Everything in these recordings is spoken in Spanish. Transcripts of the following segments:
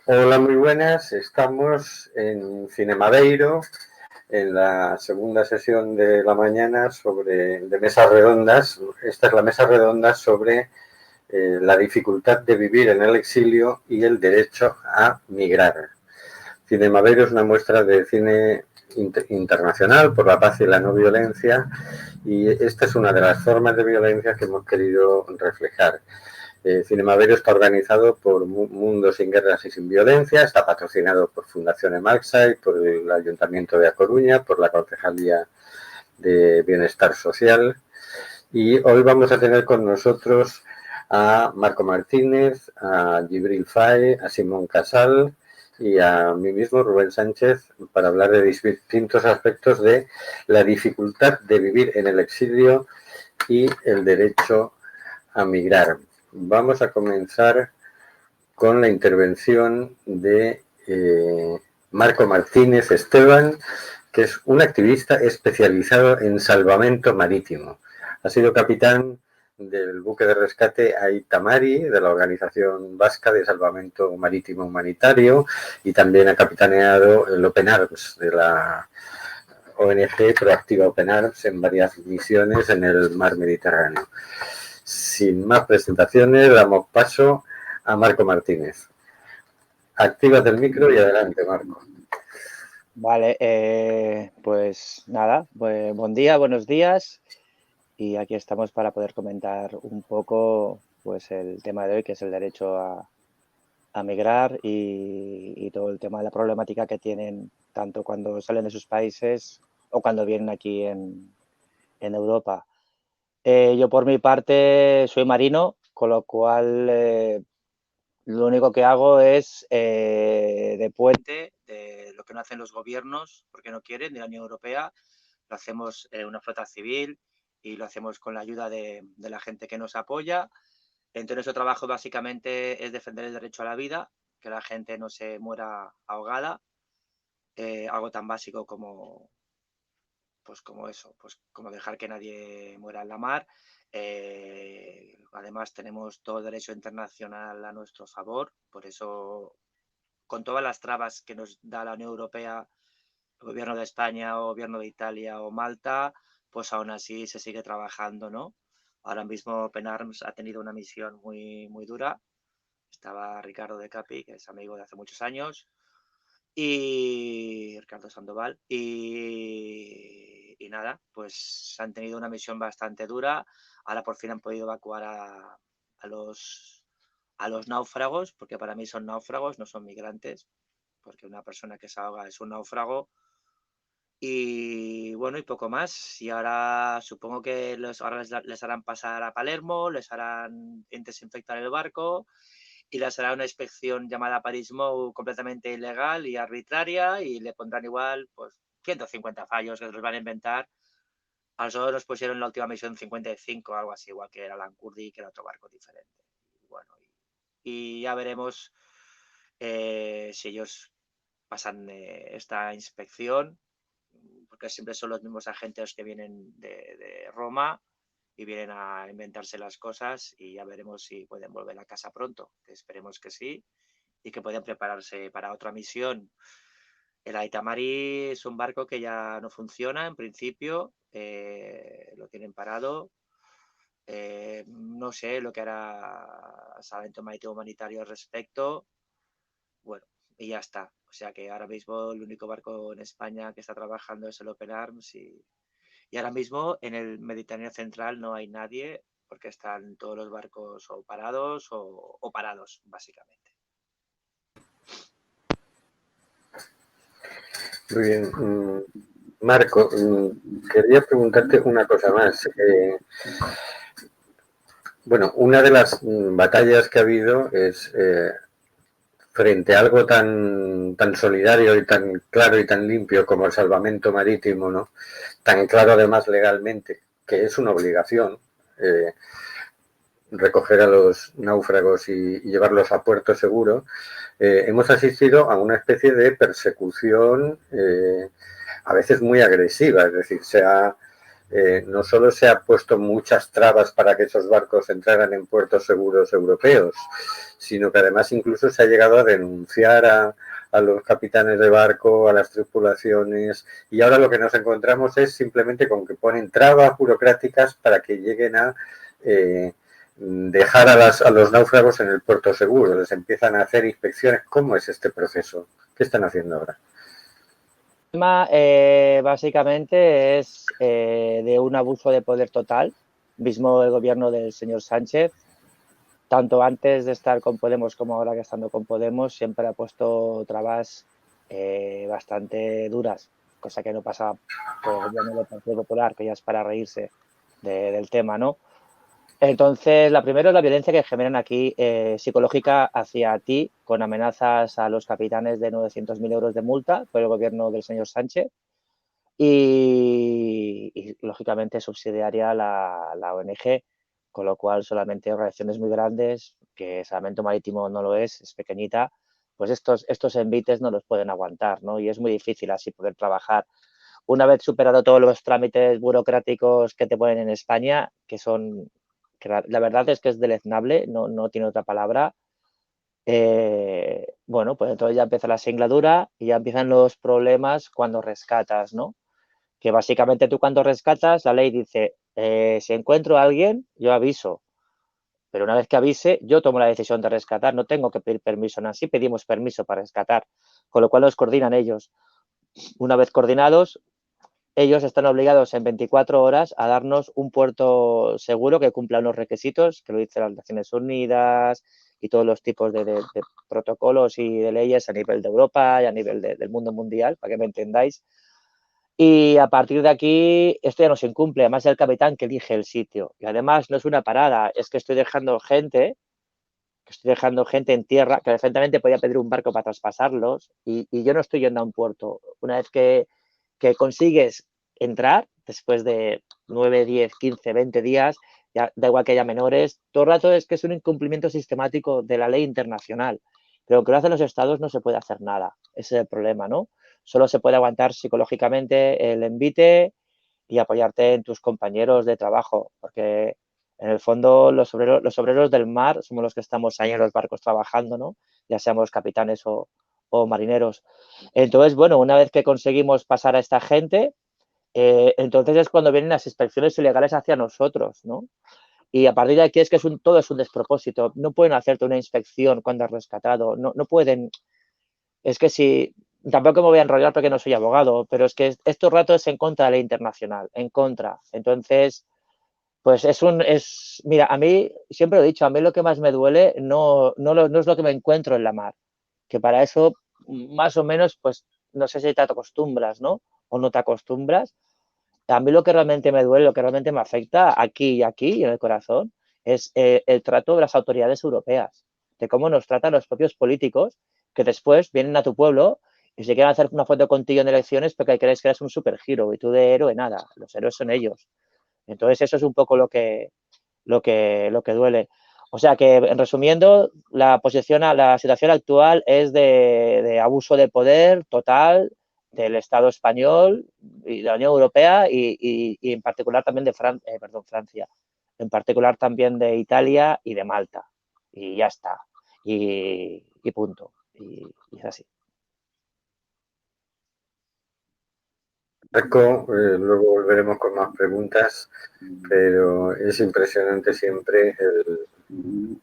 Hola, muy buenas. Estamos en Cinemadeiro, en la segunda sesión de la mañana de mesas redondas. Esta es la mesa redonda sobre la dificultad de vivir en el exilio y el derecho a migrar. Cinemadeiro es una muestra de cine internacional por la paz y la no violencia, y esta es una de las formas de violencia que hemos querido reflejar. Cinemadeiro está organizado por Mundo Sin Guerras y Sin Violencia, está patrocinado por Fundación Emagsai, por el Ayuntamiento de A Coruña, por la Concejalía de Bienestar Social, y hoy vamos a tener con nosotros a Marco Martínez, a Gibril Faye, a Simón Casal y a mí mismo, Rubén Sánchez, para hablar de distintos aspectos de la dificultad de vivir en el exilio y el derecho a migrar. Vamos a comenzar con la intervención de Marco Martínez Esteban, que es un activista especializado en salvamento marítimo. Ha sido capitán del buque de rescate Aita Mari, de la Organización Vasca de Salvamento Marítimo Humanitario, y también ha capitaneado el Open Arms de la ONG Proactiva Open Arms en varias misiones en el mar Mediterráneo. Sin más presentaciones, damos paso a Marco Martínez. Actívate el micro y adelante, Marco. Vale, pues nada, pues buen día, buenos días, y aquí estamos para poder comentar un poco pues el tema de hoy, que es el derecho a migrar y todo el tema de la problemática que tienen tanto cuando salen de sus países o cuando vienen aquí en Europa. Yo por mi parte soy marino, con lo cual lo único que hago es de puente de lo que no hacen los gobiernos porque no quieren de la Unión Europea. Lo hacemos una flota civil y lo hacemos con la ayuda de la gente que nos apoya. Entonces nuestro trabajo básicamente es defender el derecho a la vida, que la gente no se muera ahogada, algo tan básico como eso, pues como dejar que nadie muera en la mar. Además tenemos todo el derecho internacional a nuestro favor, por eso con todas las trabas que nos da la Unión Europea, el gobierno de España o gobierno de Italia o Malta, pues aún así se sigue trabajando, ¿no? Ahora mismo Open Arms ha tenido una misión muy, muy dura. Estaba Ricardo de Capi, que es amigo de hace muchos años, y Ricardo Sandoval, y nada, pues han tenido una misión bastante dura. Ahora por fin han podido evacuar a los náufragos, porque para mí son náufragos, no son migrantes, porque una persona que se ahoga es un náufrago. Y bueno, y poco más. Y ahora supongo que ahora les harán pasar a Palermo, les harán desinfectar el barco y les hará una inspección llamada Paris-Mou completamente ilegal y arbitraria, y le pondrán igual pues 150 fallos que los van a inventar. A nosotros nos pusieron en la última misión 55, algo así, igual que era Lankurdi, que era otro barco diferente. Y bueno, y ya veremos si ellos pasan esta inspección, porque siempre son los mismos agentes que vienen de Roma y vienen a inventarse las cosas, y ya veremos si pueden volver a casa pronto, que esperemos que sí, y que pueden prepararse para otra misión. El Aita Mari es un barco que ya no funciona en principio, lo tienen parado. No sé lo que hará Salvamento Marítimo Humanitario al respecto. Bueno, y ya está. O sea que ahora mismo el único barco en España que está trabajando es el Open Arms, y ahora mismo en el Mediterráneo Central no hay nadie porque están todos los barcos o parados o parados, básicamente. Muy bien. Marco, quería preguntarte una cosa más. Bueno, una de las batallas que ha habido es frente a algo tan solidario y tan claro y tan limpio como el salvamento marítimo, ¿no? Tan claro además legalmente, que es una obligación recoger a los náufragos y llevarlos a puerto seguro. Hemos asistido a una especie de persecución a veces muy agresiva, es decir, no solo se ha puesto muchas trabas para que esos barcos entraran en puertos seguros europeos, sino que además incluso se ha llegado a denunciar a los capitanes de barco, a las tripulaciones, y ahora lo que nos encontramos es simplemente con que ponen trabas burocráticas para que lleguen a dejar a los náufragos en el puerto seguro, les empiezan a hacer inspecciones. ¿Cómo es este proceso? ¿Qué están haciendo ahora? El tema básicamente es de un abuso de poder total, mismo el gobierno del señor Sánchez, tanto antes de estar con Podemos como ahora que estando con Podemos, siempre ha puesto trabas bastante duras, cosa que no pasaba con el gobierno del Partido Popular, que ya es para reírse del tema, ¿no? Entonces, la primera es la violencia que generan aquí psicológica hacia ti, con amenazas a los capitanes de 900.000 euros de multa por el gobierno del señor Sánchez y lógicamente subsidiaria la ONG, con lo cual solamente organizaciones muy grandes, que Salvamento Marítimo no lo es pequeñita, pues estos envites no los pueden aguantar, ¿no? Y es muy difícil así poder trabajar. Una vez superado todos los trámites burocráticos que te ponen en España, que la verdad es que es deleznable, no tiene otra palabra, bueno, pues entonces ya empieza la singladura y ya empiezan los problemas cuando rescatas, ¿no? Que básicamente tú cuando rescatas, la ley dice, si encuentro a alguien, yo aviso. Pero una vez que avise, yo tomo la decisión de rescatar, no tengo que pedir permiso, no, así pedimos permiso para rescatar, con lo cual los coordinan ellos. Una vez coordinados, ellos están obligados en 24 horas a darnos un puerto seguro que cumpla unos requisitos, que lo dicen las Naciones Unidas y todos los tipos de protocolos y de leyes a nivel de Europa y a nivel del mundo mundial, para que me entendáis. Y a partir de aquí, esto ya no se incumple, además es el capitán que elige el sitio. Y además no es una parada, es que estoy dejando gente en tierra, que perfectamente podía pedir un barco para traspasarlos, y yo no estoy yendo a un puerto. Una vez que consigues entrar, después de 9, 10, 15, 20 días, ya, da igual que haya menores, todo el rato es que es un incumplimiento sistemático de la ley internacional. Pero lo que lo hacen los estados no se puede hacer nada, ese es el problema, ¿no? Solo se puede aguantar psicológicamente el envite y apoyarte en tus compañeros de trabajo, porque en el fondo los obreros del mar somos los que estamos ahí en los barcos trabajando, ¿no? Ya seamos capitanes o marineros. Entonces, bueno, una vez que conseguimos pasar a esta gente, entonces es cuando vienen las inspecciones ilegales hacia nosotros, ¿no? Y a partir de aquí es que todo es un despropósito. No pueden hacerte una inspección cuando has rescatado, no pueden. Es que si, tampoco me voy a enrollar porque no soy abogado, pero es que estos ratos es en contra de la ley internacional, en contra. Entonces, pues mira, a mí, siempre lo he dicho, a mí lo que más me duele no es lo que me encuentro en la mar, que para eso, más o menos, pues, no sé si te acostumbras, ¿no? O no te acostumbras. A mí lo que realmente me duele, lo que realmente me afecta aquí y aquí, en el corazón, es el trato de las autoridades europeas, de cómo nos tratan los propios políticos, que después vienen a tu pueblo y se quieren hacer una foto contigo en elecciones porque crees que eres un superhéroe y tú de héroe nada, los héroes son ellos. Entonces eso es un poco lo que duele. O sea que, resumiendo, la situación actual es de abuso de poder total del Estado español y de la Unión Europea y en particular también de Francia, en particular también de Italia y de Malta. Y ya está. Y punto. Y es así. Marco, luego volveremos con más preguntas, pero es impresionante siempre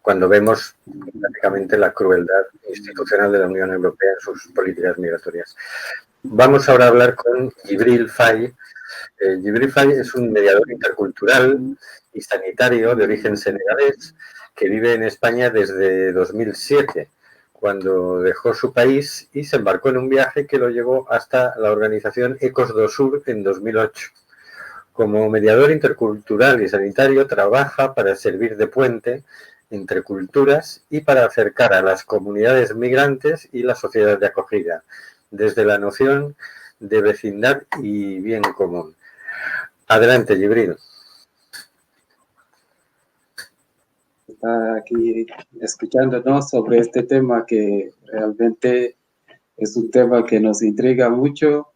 cuando vemos prácticamente la crueldad institucional de la Unión Europea en sus políticas migratorias. Vamos ahora a hablar con Djibril Faye. Djibril Faye es un mediador intercultural y sanitario de origen senegalés que vive en España desde 2007, cuando dejó su país y se embarcó en un viaje que lo llevó hasta la organización Ecos do Sur en 2008. Como mediador intercultural y sanitario trabaja para servir de puente entre culturas y para acercar a las comunidades migrantes y la sociedad de acogida, desde la noción de vecindad y bien común. Adelante, Djibril. Está aquí escuchándonos sobre este tema que realmente es un tema que nos intriga mucho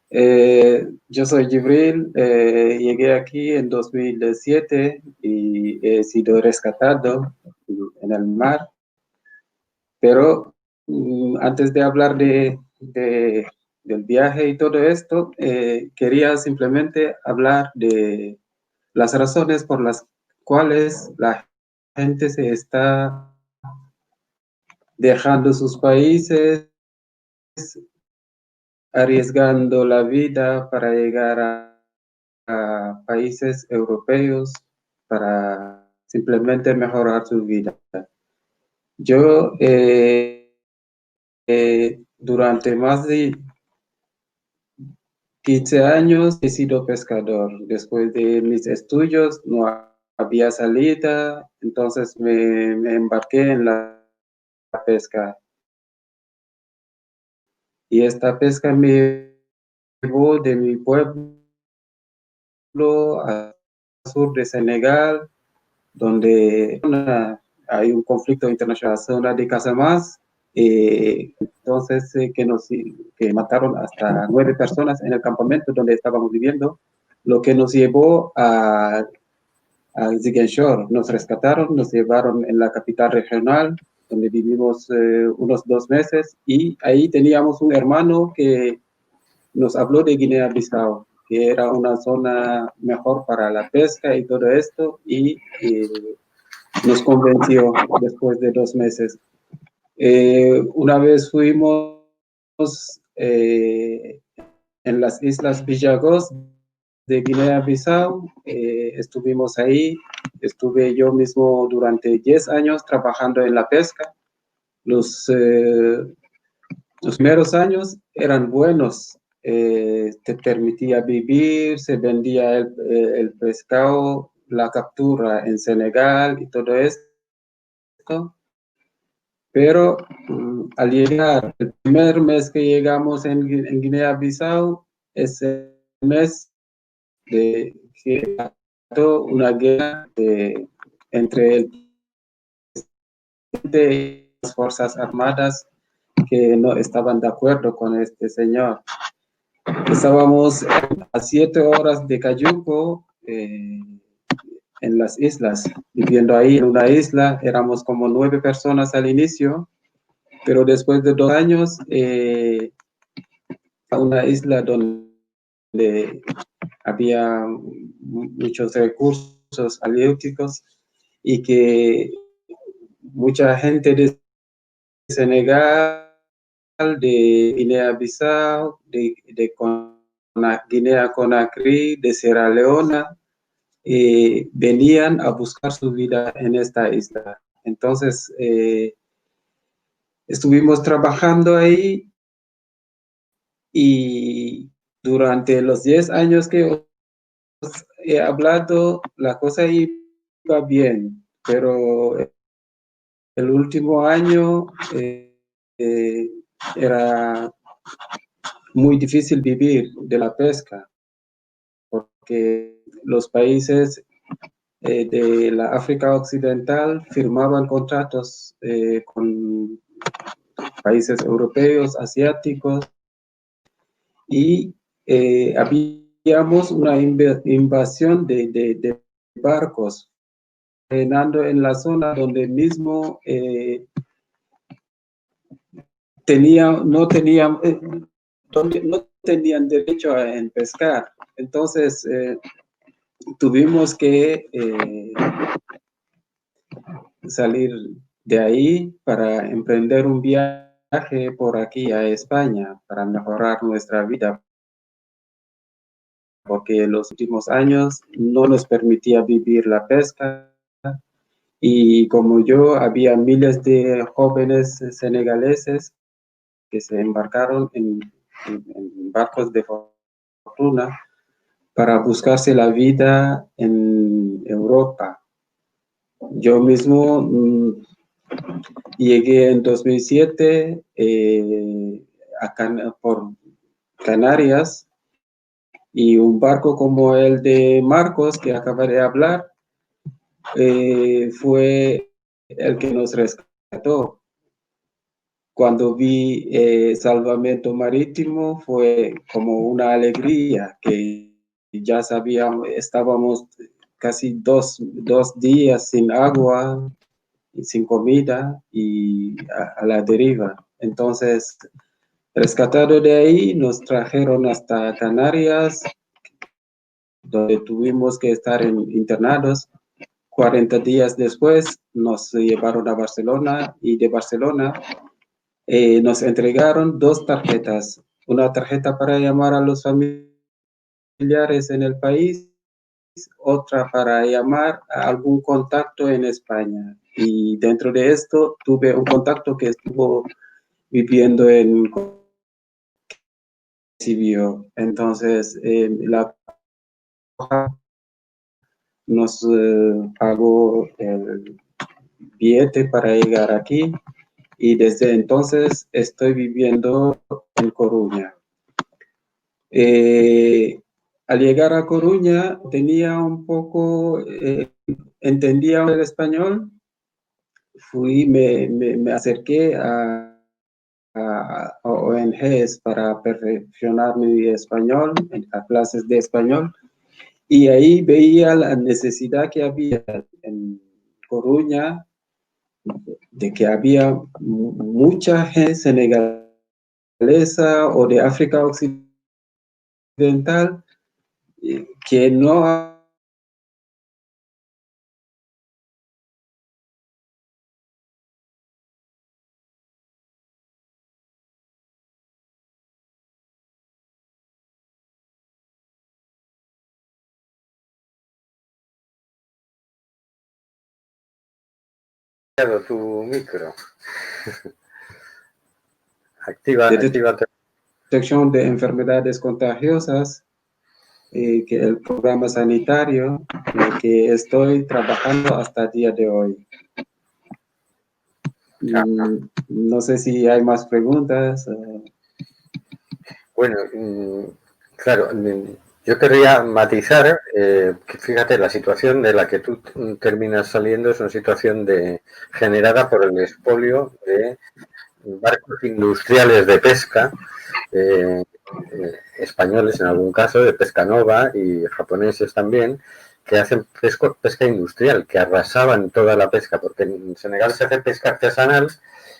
Yo soy Jibril, llegué aquí en 2007 y he sido rescatado en el mar, pero antes de hablar del viaje y todo esto, quería simplemente hablar de las razones por las cuales la gente se está dejando sus países, arriesgando la vida para llegar a países europeos para simplemente mejorar su vida. Yo durante más de 15 años he sido pescador. Después de mis estudios no había salida, entonces me embarqué en la pesca. Y esta pesca me llevó de mi pueblo al sur de Senegal, donde hay un conflicto internacional, zona de Casamance, entonces que mataron hasta 9 personas en el campamento donde estábamos viviendo, lo que nos llevó a Ziguinchor. Nos rescataron, nos llevaron en la capital regional, donde vivimos unos 2 meses, y ahí teníamos un hermano que nos habló de Guinea-Bissau, que era una zona mejor para la pesca y todo esto, y nos convenció después de 2 meses. Una vez fuimos en las Islas Villagos de Guinea-Bissau, estuvimos ahí, estuve yo mismo durante 10 años trabajando en la pesca. Los primeros años eran buenos, te permitía vivir, se vendía el pescado, la captura en Senegal y todo esto, pero al llegar, el primer mes que llegamos en Guinea-Bissau, es el mes de que una guerra entre el presidente y las Fuerzas Armadas que no estaban de acuerdo con este señor. Estábamos a 7 horas de Cayuco, en las islas, viviendo ahí en una isla. Éramos como 9 personas al inicio, pero después de 2 años, a una isla donde había muchos recursos halíeuticos y que mucha gente de Senegal, de Guinea-Bissau, de Guinea-Conakry, de Sierra Leona, venían a buscar su vida en esta isla. Entonces, estuvimos trabajando ahí y durante los 10 años que os he hablado, la cosa iba bien, pero el último año era muy difícil vivir de la pesca, porque los países de la África Occidental firmaban contratos con países europeos, asiáticos, y habíamos una invasión de barcos frenando en la zona donde mismo donde no tenían derecho a pescar. Entonces, tuvimos que salir de ahí para emprender un viaje por aquí a España para mejorar nuestra vida, porque los últimos años no nos permitía vivir la pesca, y como yo, había miles de jóvenes senegaleses que se embarcaron en barcos de fortuna para buscarse la vida en Europa. Yo mismo llegué en 2007 por Canarias, y un barco como el de Marcos, que acaba de hablar, fue el que nos rescató. cuando vi salvamento marítimo fue como una alegría, que ya sabíamos, estábamos casi dos días sin agua, sin comida y a la deriva. Entonces, rescatado de ahí, nos trajeron hasta Canarias, donde tuvimos que estar internados. 40 días después nos llevaron a Barcelona y de Barcelona nos entregaron 2 tarjetas. Una tarjeta para llamar a los familiares en el país, otra para llamar a algún contacto en España. Y dentro de esto tuve un contacto que estuvo viviendo en Cibio. Entonces, la nos pagó el billete para llegar aquí y desde entonces estoy viviendo en Coruña. Al llegar a Coruña tenía un poco, entendía el español, me acerqué a ONGs para perfeccionar mi español, a clases de español, y ahí veía la necesidad que había en Coruña, de que había mucha gente senegalesa o de África Occidental que no Tu micro. Activa. detección de enfermedades contagiosas, que el programa sanitario que estoy trabajando hasta el día de hoy. No sé si hay más preguntas. Bueno, claro, yo querría matizar que fíjate, la situación de la que tú terminas saliendo es una situación generada por el expolio de barcos industriales de pesca, españoles en algún caso, de Pescanova y japoneses también, que hacen pesca industrial, que arrasaban toda la pesca, porque en Senegal se hace pesca artesanal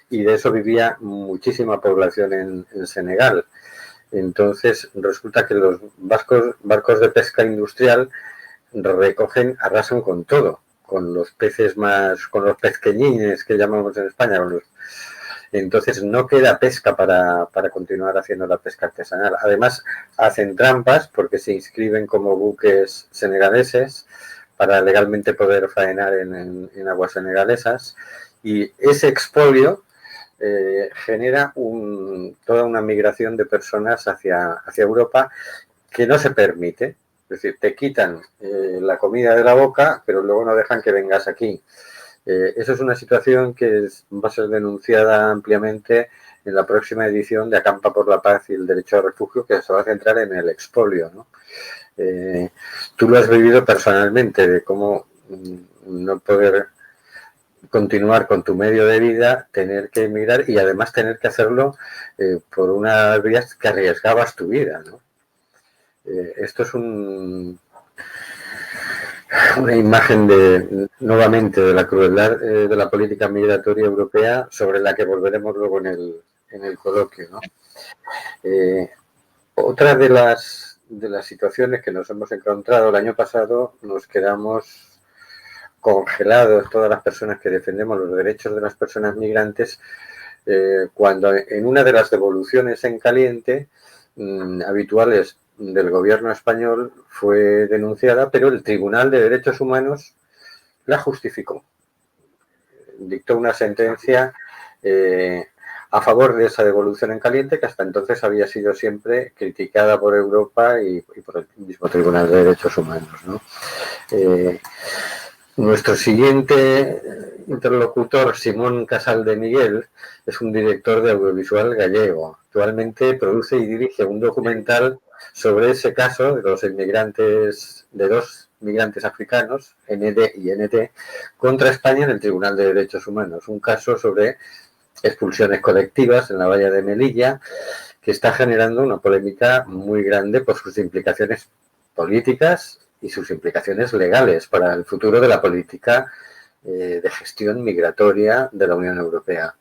y de eso vivía muchísima población en Senegal. Entonces resulta que los barcos de pesca industrial arrasan con todo, con los peces con los pezqueñines que llamamos en España, entonces no queda pesca para continuar haciendo la pesca artesanal. Además hacen trampas porque se inscriben como buques senegaleses para legalmente poder faenar en aguas senegalesas, y ese expolio genera toda una migración de personas hacia Europa que no se permite. Es decir, te quitan la comida de la boca, pero luego no dejan que vengas aquí. Eso es una situación que va a ser denunciada ampliamente en la próxima edición de Acampa por la Paz y el Derecho al Refugio, que se va a centrar en el expolio, ¿no? Tú lo has vivido personalmente, de cómo no poder continuar con tu medio de vida, tener que emigrar y además tener que hacerlo por unas vías que arriesgabas tu vida, ¿no? Esto es una imagen nuevamente de la crueldad de la política migratoria europea, sobre la que volveremos luego en el coloquio, ¿no? Otra de las situaciones que nos hemos encontrado el año pasado, nos quedamos congelados todas las personas que defendemos los derechos de las personas migrantes, cuando en una de las devoluciones en caliente habituales del gobierno español fue denunciada, pero el Tribunal de Derechos Humanos la justificó. Dictó una sentencia a favor de esa devolución en caliente, que hasta entonces había sido siempre criticada por Europa y por el mismo Tribunal de Derechos Humanos, ¿no? Nuestro siguiente interlocutor, Simón Casal de Miguel, es un director de audiovisual gallego. Actualmente produce y dirige un documental sobre ese caso de los inmigrantes, de 2 migrantes africanos, ND y NT, contra España en el Tribunal de Derechos Humanos. Un caso sobre expulsiones colectivas en la valla de Melilla, que está generando una polémica muy grande por sus implicaciones políticas y sus implicaciones legales para el futuro de la política de gestión migratoria de la Unión Europea.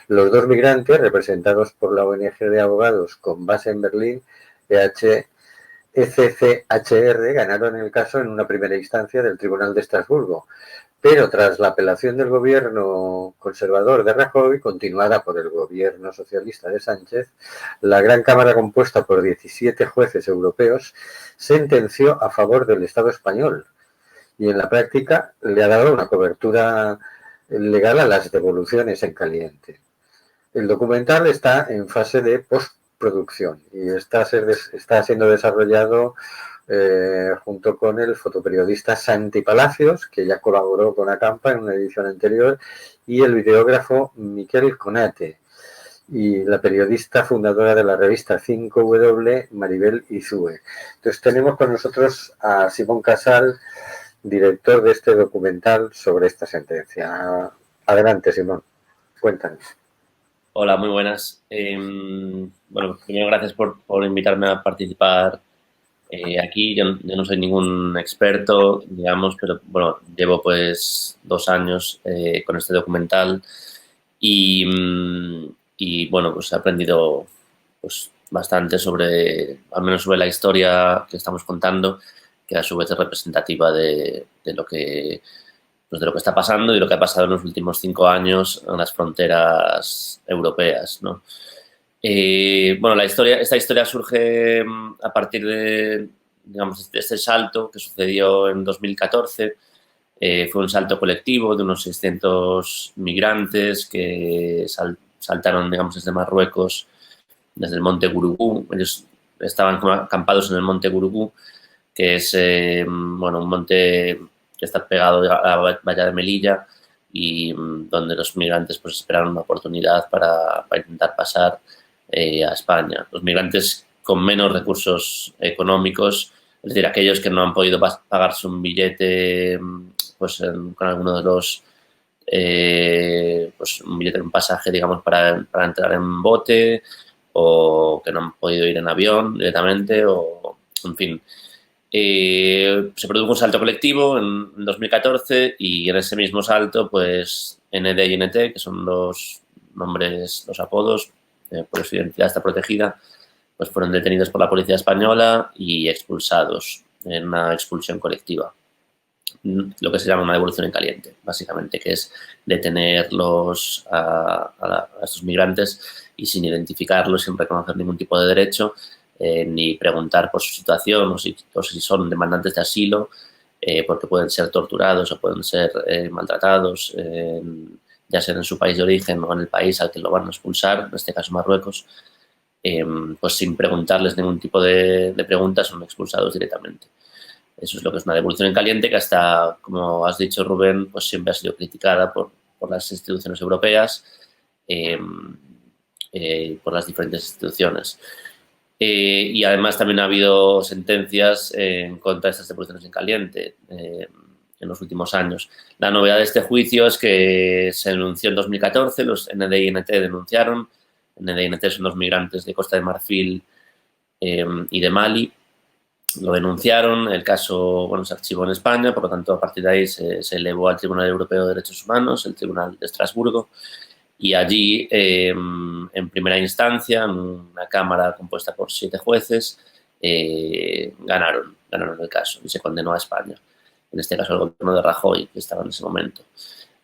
Los dos migrantes, representados por la ONG de abogados con base en Berlín, ECCHR, ganaron el caso en una primera instancia del Tribunal de Estrasburgo, pero tras la apelación del gobierno conservador de Rajoy, continuada por el gobierno socialista de Sánchez, la Gran Cámara, compuesta por 17 jueces europeos, sentenció a favor del Estado español y en la práctica le ha dado una cobertura legal a las devoluciones en caliente. El documental está en fase de postproducción y está siendo desarrollado junto con el fotoperiodista Santi Palacios, que ya colaboró con Acampa en una edición anterior, y el videógrafo Miquel Conate, y la periodista fundadora de la revista 5W, Maribel Izue. Entonces tenemos con nosotros a Simón Casal, director de este documental sobre esta sentencia. Adelante, Simón, cuéntanos. Hola, muy buenas. Bueno, primero gracias por invitarme a participar aquí. Yo no soy ningún experto, digamos, pero bueno, llevo pues 2 años con este documental y bueno, pues he aprendido pues bastante al menos sobre la historia que estamos contando, que a su vez es representativa de lo que está pasando y lo que ha pasado en los últimos 5 años en las fronteras europeas, ¿no? Bueno, esta historia surge a partir de, digamos, de este salto que sucedió en 2014. Fue un salto colectivo de unos 600 migrantes que saltaron, digamos, desde Marruecos, desde el Monte Gurugú. Ellos estaban acampados en el Monte Gurugú, que es, bueno, un monte que está pegado a la valla de Melilla y donde los migrantes pues esperaron una oportunidad para intentar pasar a España. Los migrantes con menos recursos económicos, es decir, aquellos que no han podido pagarse un billete pues con alguno de los pues un pasaje, digamos, para entrar en bote, o que no han podido ir en avión directamente, o en fin. Se produjo un salto colectivo en 2014 y en ese mismo salto, pues ND y NT, que son los nombres, los apodos, por su identidad está protegida, pues fueron detenidos por la policía española y expulsados en una expulsión colectiva. Lo que se llama una devolución en caliente, básicamente, que es detenerlos a estos migrantes y sin identificarlos, sin reconocer ningún tipo de derecho, ni preguntar por su situación o si son demandantes de asilo, porque pueden ser torturados o pueden ser maltratados, ya sea en su país de origen o en el país al que lo van a expulsar, en este caso Marruecos, pues sin preguntarles ningún tipo de preguntas son expulsados directamente. Eso es lo que es una devolución en caliente, que hasta, como has dicho, Rubén, pues siempre ha sido criticada por las instituciones europeas, por las diferentes instituciones. Y además también ha habido sentencias en contra de estas devoluciones en caliente en los últimos años. La novedad de este juicio es que se denunció en 2014, los ND y NT denunciaron. ND y NT son los migrantes de Costa de Marfil y de Mali. Lo denunciaron, el caso, bueno, se archivó en España, por lo tanto, a partir de ahí se elevó al Tribunal Europeo de Derechos Humanos, el Tribunal de Estrasburgo, y allí, en primera instancia, en una cámara compuesta por 7 jueces, ganaron el caso y se condenó a España. En este caso, el gobierno de Rajoy, que estaba en ese momento.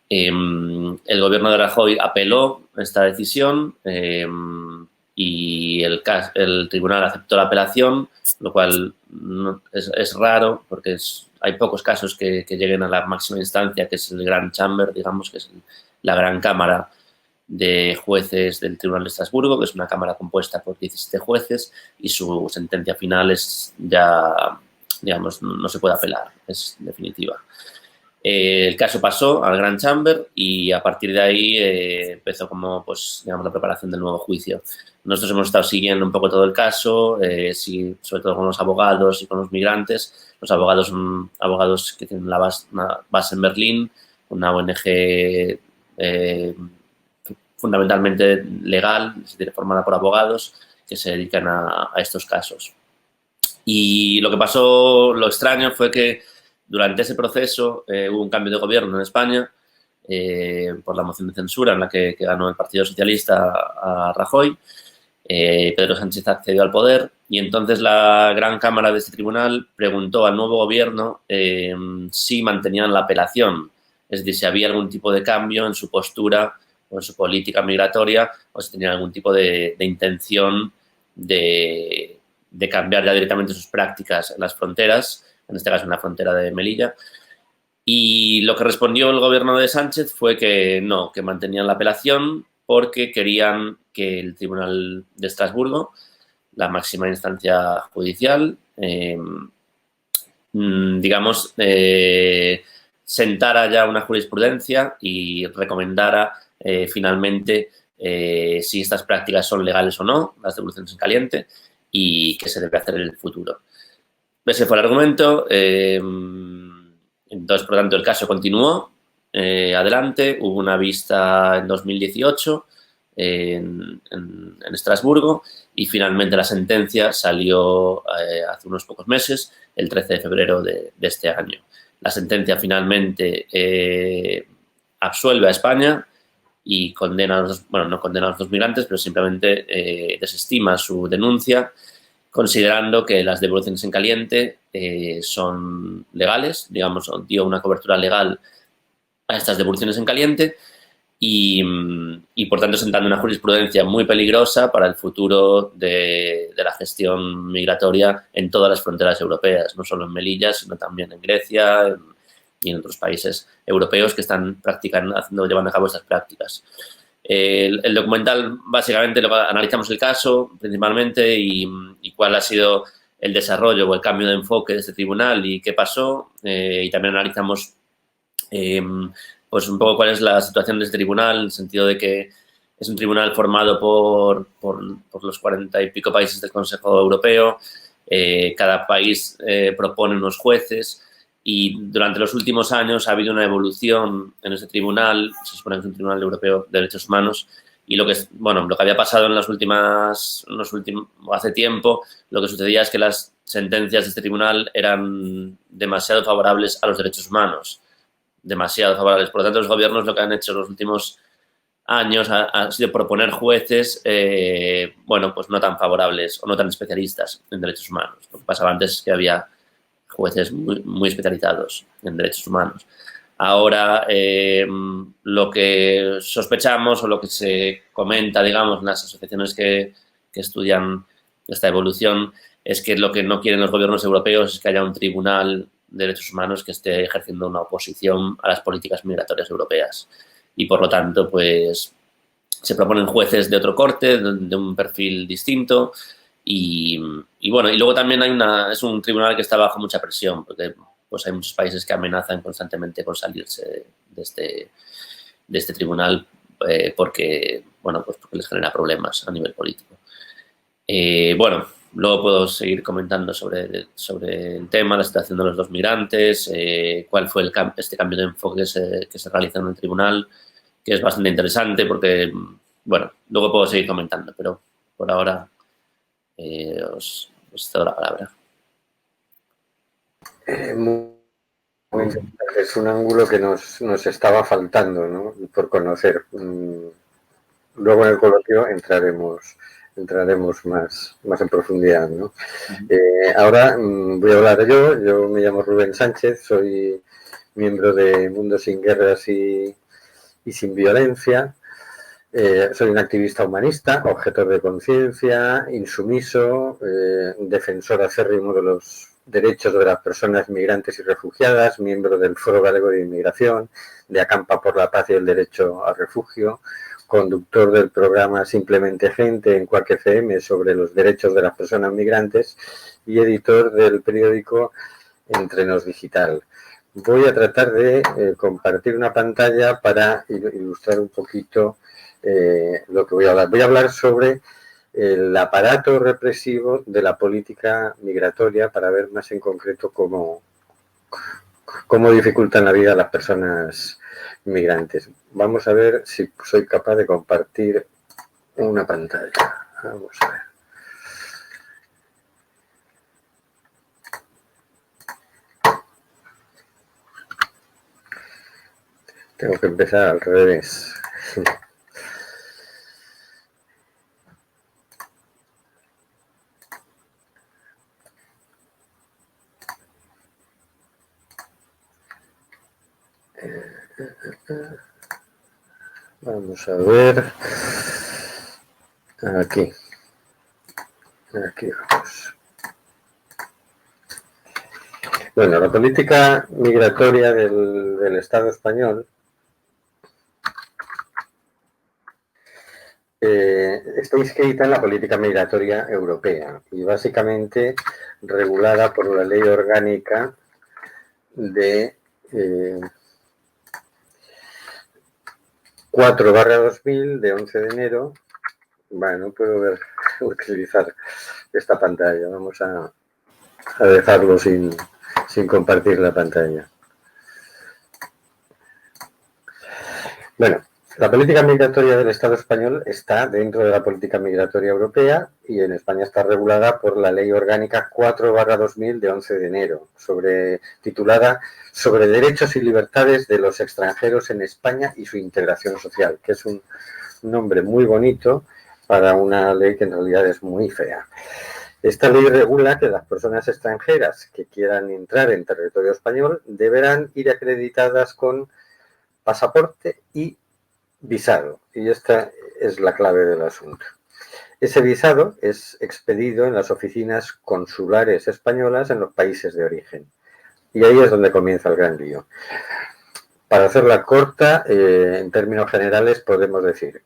El gobierno de Rajoy apeló esta decisión y el tribunal aceptó la apelación, lo cual es raro porque hay pocos casos que lleguen a la máxima instancia, que es el Grand Chamber, digamos, que es la gran cámara de jueces del Tribunal de Estrasburgo, que es una cámara compuesta por 17 jueces, y su sentencia final es ya, digamos, no se puede apelar, es definitiva. El caso pasó al Grand Chamber y a partir de ahí empezó como, pues, digamos, la preparación del nuevo juicio. Nosotros hemos estado siguiendo un poco todo el caso, sobre todo con los abogados y con los migrantes. Los abogados son abogados que tienen una base en Berlín, una ONG fundamentalmente legal, es decir, formada por abogados que se dedican a estos casos. Y lo que pasó, lo extraño, fue que durante ese proceso hubo un cambio de gobierno en España por la moción de censura en la que ganó el Partido Socialista a Rajoy. Pedro Sánchez accedió al poder y entonces la Gran Cámara de este tribunal preguntó al nuevo gobierno si mantenían la apelación, es decir, si había algún tipo de cambio en su postura o en su política migratoria o si tenían algún tipo de intención de cambiar ya directamente sus prácticas en las fronteras, en este caso en la frontera de Melilla. Y lo que respondió el gobierno de Sánchez fue que no, que mantenían la apelación porque querían que el Tribunal de Estrasburgo, la máxima instancia judicial, sentara ya una jurisprudencia y recomendara finalmente si estas prácticas son legales o no, las devoluciones en caliente, y qué se debe hacer en el futuro. Ese fue el argumento. Entonces, por lo tanto, el caso continuó adelante. Hubo una vista en 2018 en Estrasburgo y finalmente la sentencia salió hace unos pocos meses, el 13 de febrero de este año. La sentencia finalmente absuelve a España y condena a los no condena a los dos migrantes, pero simplemente desestima su denuncia, considerando que las devoluciones en caliente son legales, digamos, dio una cobertura legal a estas devoluciones en caliente y por tanto, sentando una jurisprudencia muy peligrosa para el futuro de la gestión migratoria en todas las fronteras europeas, no solo en Melilla, sino también en Grecia y en otros países europeos que están llevando a cabo estas prácticas. El documental, básicamente, analizamos el caso principalmente y cuál ha sido el desarrollo o el cambio de enfoque de este tribunal y qué pasó. Y también analizamos pues un poco cuál es la situación de este tribunal, en el sentido de que es un tribunal formado por los 40 y pico países del Consejo Europeo. Cada país propone unos jueces. Y durante los últimos años ha habido una evolución en este tribunal, se supone que es un tribunal europeo de derechos humanos, y lo que había pasado hace tiempo, lo que sucedía es que las sentencias de este tribunal eran demasiado favorables a los derechos humanos, demasiado favorables. Por lo tanto, los gobiernos lo que han hecho en los últimos años ha sido proponer jueces, pues no tan favorables o no tan especialistas en derechos humanos. Lo que pasaba antes es que había jueces muy especializados en derechos humanos. Ahora, lo que sospechamos o lo que se comenta, digamos, en las asociaciones que estudian esta evolución es que lo que no quieren los gobiernos europeos es que haya un tribunal de derechos humanos que esté ejerciendo una oposición a las políticas migratorias europeas. Y, por lo tanto, pues se proponen jueces de otro corte, de un perfil distinto. Y luego también es un tribunal que está bajo mucha presión, porque pues hay muchos países que amenazan constantemente con salirse de este tribunal porque les genera problemas a nivel político. Luego puedo seguir comentando sobre el tema, la situación de los dos migrantes, cuál fue este cambio de enfoque que se realiza en el tribunal, que es bastante interesante porque, luego puedo seguir comentando, pero por ahora os cedo la palabra. Muy interesante. Es un ángulo que nos estaba faltando, ¿no? Por conocer. Luego en el coloquio entraremos más en profundidad, ¿no? Ahora voy a hablar yo me llamo Rubén Sánchez, soy miembro de Mundo Sin Guerras y Sin Violencia. Soy un activista humanista, objetor de conciencia, insumiso, defensor acérrimo de los derechos de las personas migrantes y refugiadas, miembro del Foro Galego de Inmigración, de Acampa por la Paz y el Derecho al Refugio, conductor del programa Simplemente Gente en Quack FM sobre los derechos de las personas migrantes y editor del periódico Entrenos Digital. Voy a tratar de compartir una pantalla para ilustrar un poquito lo que voy a hablar. Voy a hablar sobre el aparato represivo de la política migratoria para ver más en concreto cómo cómo dificultan la vida a las personas migrantes. Vamos a ver si soy capaz de compartir una pantalla. Vamos a ver. Tengo que empezar al revés. Vamos a ver. Aquí. Aquí vamos. Bueno, la política migratoria del Estado español está inscrita en la política migratoria europea y básicamente regulada por la Ley Orgánica de 4/2000 de 11 de enero. Bueno, no puedo utilizar esta pantalla. Vamos a dejarlo sin compartir la pantalla. Bueno, la política migratoria del Estado español está dentro de la política migratoria europea y en España está regulada por la Ley Orgánica 4/2000 de 11 de enero, titulada Sobre derechos y libertades de los extranjeros en España y su integración social, que es un nombre muy bonito para una ley que en realidad es muy fea. Esta ley regula que las personas extranjeras que quieran entrar en territorio español deberán ir acreditadas con pasaporte y visado. Y esta es la clave del asunto. Ese visado es expedido en las oficinas consulares españolas en los países de origen. Y ahí es donde comienza el gran lío. Para hacerla corta, en términos generales podemos decir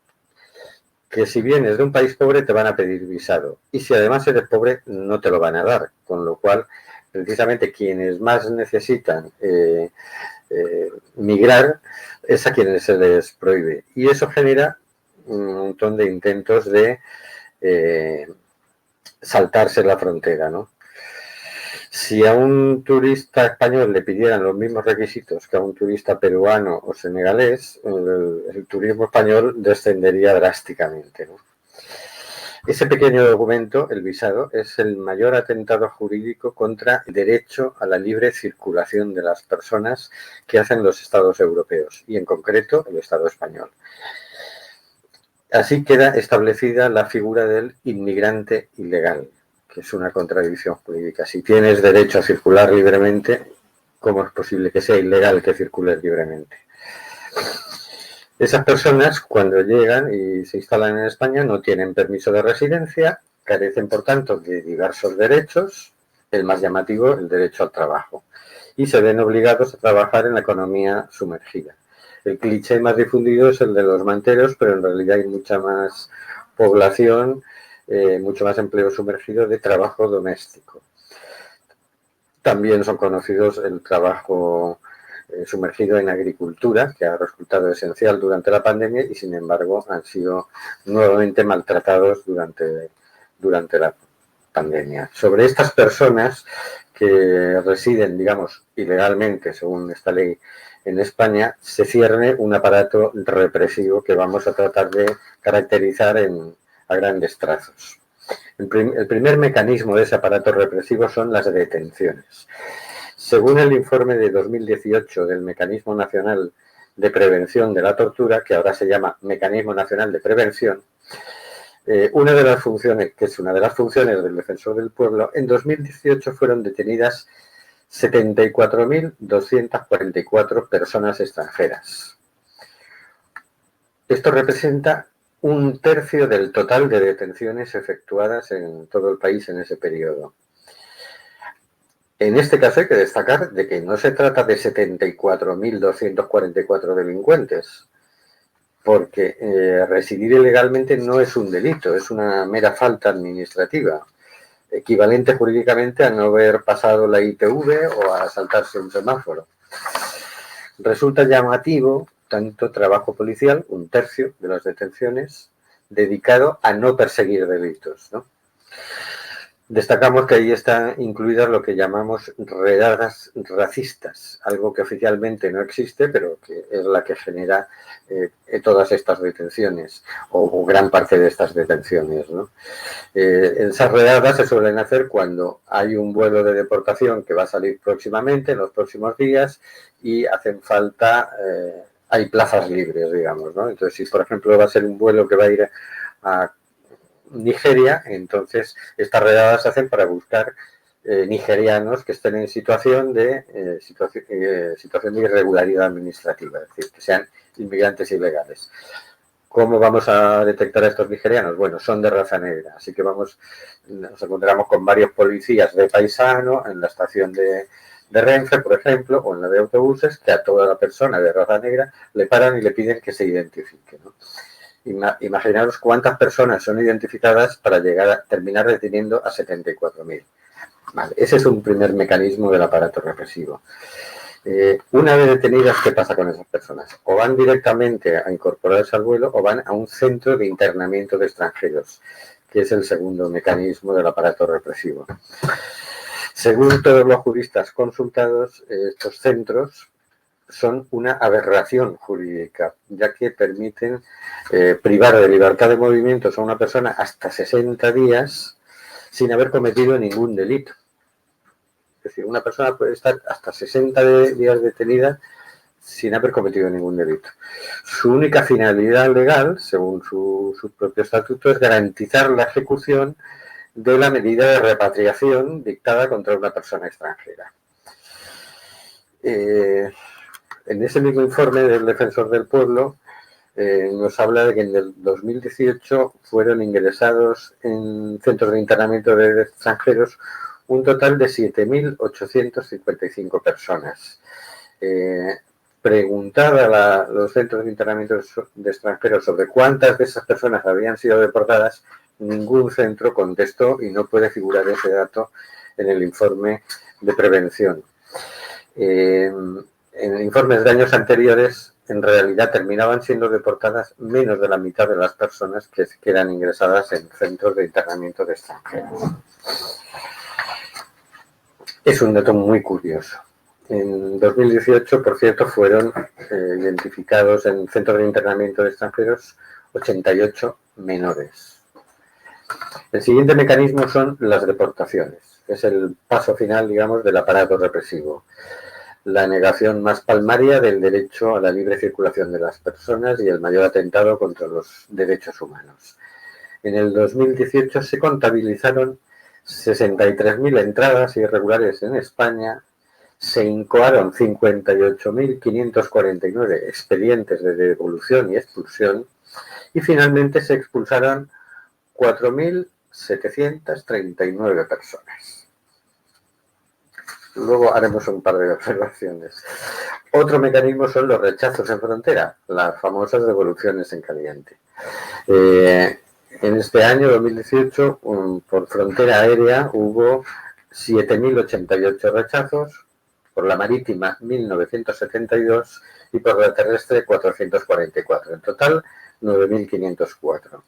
que si vienes de un país pobre te van a pedir visado y si además eres pobre no te lo van a dar, con lo cual precisamente quienes más necesitan migrar es a quienes se les prohíbe y eso genera un montón de intentos de saltarse la frontera, ¿no? Si a un turista español le pidieran los mismos requisitos que a un turista peruano o senegalés, el turismo español descendería drásticamente, ¿no? Ese pequeño documento, el visado, es el mayor atentado jurídico contra el derecho a la libre circulación de las personas que hacen los estados europeos y, en concreto, el Estado español. Así queda establecida la figura del inmigrante ilegal, que es una contradicción jurídica. Si tienes derecho a circular libremente, ¿cómo es posible que sea ilegal que circules libremente? Esas personas, cuando llegan y se instalan en España, no tienen permiso de residencia, carecen, por tanto, de diversos derechos, el más llamativo, el derecho al trabajo, y se ven obligados a trabajar en la economía sumergida. El cliché más difundido es el de los manteros, pero en realidad hay mucha más población, mucho más empleo sumergido de trabajo doméstico. También son conocidos el trabajo sumergido en agricultura, que ha resultado esencial durante la pandemia y, sin embargo, han sido nuevamente maltratados durante la pandemia. Sobre estas personas que residen, digamos, ilegalmente, según esta ley, en España, se cierne un aparato represivo que vamos a tratar de caracterizar a grandes trazos. El primer mecanismo de ese aparato represivo son las detenciones. Según el informe de 2018 del Mecanismo Nacional de Prevención de la Tortura, que ahora se llama Mecanismo Nacional de Prevención, una de las funciones, que es una de las funciones del Defensor del Pueblo, en 2018 fueron detenidas 74.244 personas extranjeras. Esto representa 1/3 del total de detenciones efectuadas en todo el país en ese periodo. En este caso hay que destacar de que no se trata de 74.244 delincuentes, porque residir ilegalmente no es un delito, es una mera falta administrativa, equivalente jurídicamente a no haber pasado la ITV o a saltarse un semáforo. Resulta llamativo tanto trabajo policial, 1/3 de las detenciones, dedicado a no perseguir delitos, ¿no? Destacamos que ahí están incluidas lo que llamamos redadas racistas, algo que oficialmente no existe, pero que es la que genera todas estas detenciones, o gran parte de estas detenciones, ¿no? Esas redadas se suelen hacer cuando hay un vuelo de deportación que va a salir próximamente, en los próximos días, y hacen falta, hay plazas libres, digamos, ¿no? Entonces, si por ejemplo va a ser un vuelo que va a ir a Nigeria, entonces estas redadas se hacen para buscar nigerianos que estén en situación de irregularidad administrativa, es decir, que sean inmigrantes ilegales. ¿Cómo vamos a detectar a estos nigerianos? Bueno, son de raza negra, así que nos encontramos con varios policías de paisano en la estación de Renfe, por ejemplo, o en la de autobuses, que a toda la persona de raza negra le paran y le piden que se identifique, ¿no? Imaginaros cuántas personas son identificadas para llegar a terminar deteniendo a 74.000. Vale, ese es un primer mecanismo del aparato represivo. Una vez detenidas, ¿qué pasa con esas personas? O van directamente a incorporarse al vuelo o van a un centro de internamiento de extranjeros, que es el segundo mecanismo del aparato represivo. Según todos los juristas consultados, estos centros son una aberración jurídica, ya que permiten privar de libertad de movimientos a una persona hasta 60 días sin haber cometido ningún delito. Es decir, una persona puede estar hasta 60 días detenida sin haber cometido ningún delito. Su única finalidad legal, según su propio estatuto, es garantizar la ejecución de la medida de repatriación dictada contra una persona extranjera. En ese mismo informe del Defensor del Pueblo nos habla de que en el 2018 fueron ingresados en centros de internamiento de extranjeros un total de 7.855 personas. Preguntada los centros de internamiento de extranjeros sobre cuántas de esas personas habían sido deportadas, ningún centro contestó y no puede figurar ese dato en el informe de prevención. En informes de años anteriores, en realidad terminaban siendo deportadas menos de la mitad de las personas que eran ingresadas en centros de internamiento de extranjeros. Es un dato muy curioso. En 2018, por cierto, fueron identificados en centros de internamiento de extranjeros 88 menores. El siguiente mecanismo son las deportaciones. Es el paso final, digamos, del aparato represivo. La negación más palmaria del derecho a la libre circulación de las personas y el mayor atentado contra los derechos humanos. En el 2018 se contabilizaron 63.000 entradas irregulares en España, se incoaron 58.549 expedientes de devolución y expulsión y finalmente se expulsaron 4.739 personas. Luego haremos un par de observaciones. Otro mecanismo son los rechazos en frontera, las famosas devoluciones en caliente. En este año, 2018, por frontera aérea hubo 7.088 rechazos, por la marítima 1.972 y por la terrestre 444. En total, 9.504.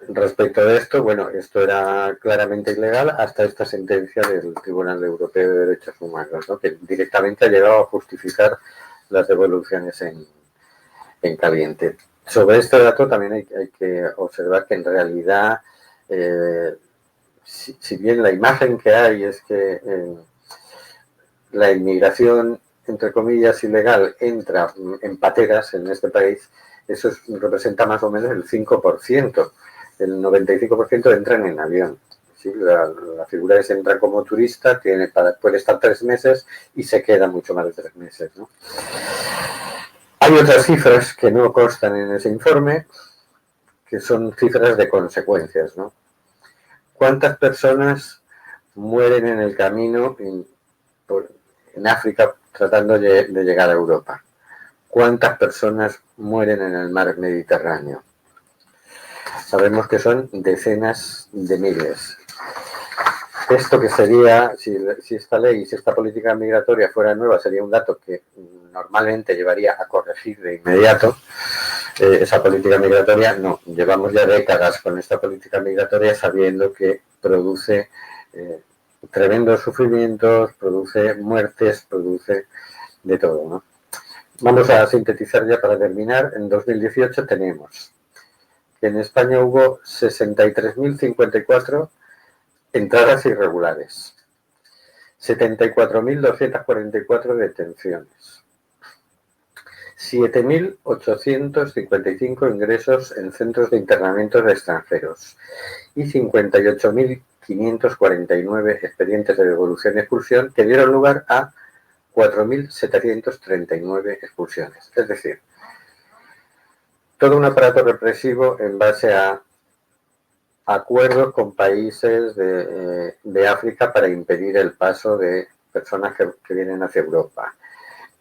Respecto de esto, bueno, esto era claramente ilegal hasta esta sentencia del Tribunal Europeo de Derechos Humanos, ¿no? Que directamente ha llegado a justificar las devoluciones en caliente. Sobre este dato también hay que observar que en realidad, si bien la imagen que hay es que la inmigración, entre comillas, ilegal entra en pateras en este país, eso representa más o menos el 5%. El 95% entran en avión. ¿Sí? La figura es entra como turista, puede estar 3 meses y se queda mucho más de 3 meses, ¿no? Hay otras cifras que no constan en ese informe, que son cifras de consecuencias, ¿no? ¿Cuántas personas mueren en el camino en África tratando de llegar a Europa? ¿Cuántas personas mueren en el mar Mediterráneo? Sabemos que son decenas de miles. esto que sería, si esta ley, si esta política migratoria fuera nueva, sería un dato que normalmente llevaría a corregir de inmediato esa política migratoria. No, llevamos ya décadas con esta política migratoria sabiendo que produce tremendos sufrimientos, produce muertes, produce de todo, ¿no? Vamos a sintetizar ya para terminar. En 2018 tenemos que en España hubo 63.054 entradas irregulares, 74.244 detenciones, 7.855 ingresos en centros de internamiento de extranjeros y 58.549 expedientes de devolución y expulsión que dieron lugar a 4.739 expulsiones. Es decir, todo un aparato represivo en base a acuerdos con países de África para impedir el paso de personas que vienen hacia Europa.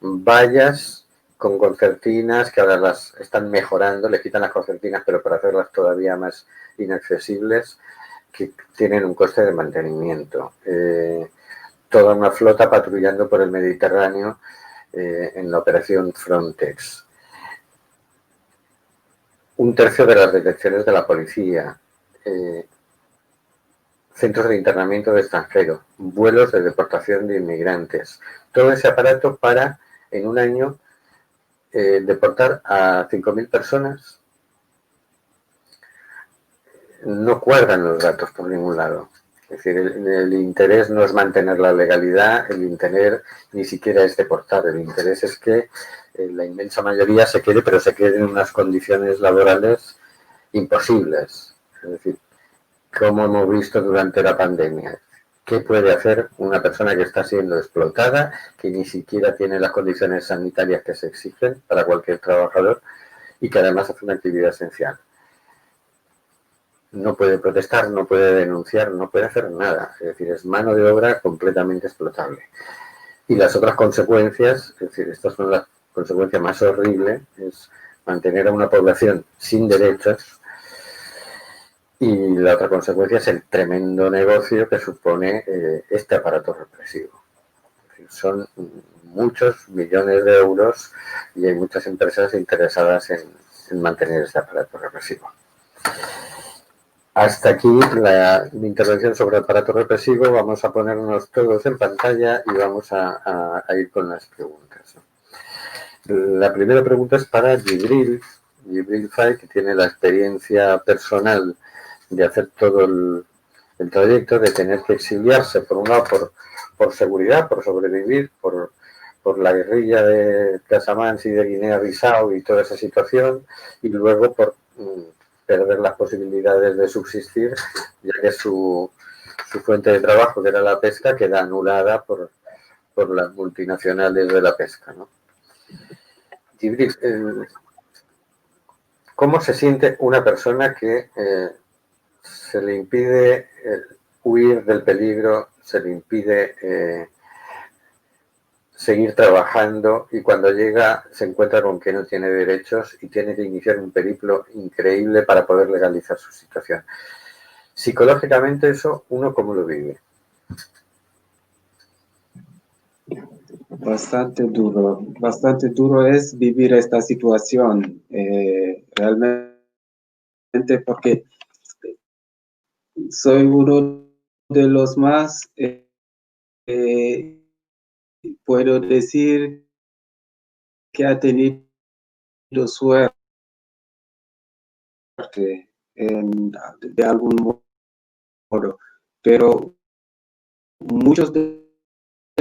Vallas con concertinas que ahora las están mejorando, le quitan las concertinas pero para hacerlas todavía más inaccesibles, que tienen un coste de mantenimiento. Toda una flota patrullando por el Mediterráneo en la operación Frontex. Un tercio de las detenciones de la policía. Centros de internamiento de extranjeros, vuelos de deportación de inmigrantes. Todo ese aparato para, en un año, deportar a 5.000 personas. No cuadran los datos por ningún lado. Es decir, el interés no es mantener la legalidad, el interés ni siquiera es deportar. El interés es que la inmensa mayoría se quede, pero se quede en unas condiciones laborales imposibles. Es decir, como hemos visto durante la pandemia, ¿qué puede hacer una persona que está siendo explotada, que ni siquiera tiene las condiciones sanitarias que se exigen para cualquier trabajador y que además hace una actividad esencial? No puede protestar, no puede denunciar, no puede hacer nada. Es decir, es mano de obra completamente explotable. Y las otras consecuencias, es decir, estas son las consecuencias más horribles, es mantener a una población sin derechos. Y la otra consecuencia es el tremendo negocio que supone este aparato represivo. Es decir, son muchos millones de euros y hay muchas empresas interesadas en mantener este aparato represivo. Hasta aquí mi intervención sobre el aparato represivo. Vamos a ponernos todos en pantalla y vamos a ir con las preguntas. La primera pregunta es para Jibril Fay, que tiene la experiencia personal de hacer todo el trayecto, de tener que exiliarse, por un lado por seguridad, por sobrevivir, por la guerrilla de Casamance y de Guinea-Bissau y toda esa situación, y luego por perder las posibilidades de subsistir, ya que su fuente de trabajo, que era la pesca, queda anulada por las multinacionales de la pesca, ¿no? Jibril, ¿cómo se siente una persona que se le impide huir del peligro, se le impide seguir trabajando y cuando llega se encuentra con que no tiene derechos y tiene que iniciar un periplo increíble para poder legalizar su situación? Psicológicamente eso, ¿uno cómo lo vive? Bastante duro es vivir esta situación, realmente, porque soy uno de los más, puedo decir que ha tenido suerte de algún modo, pero muchos de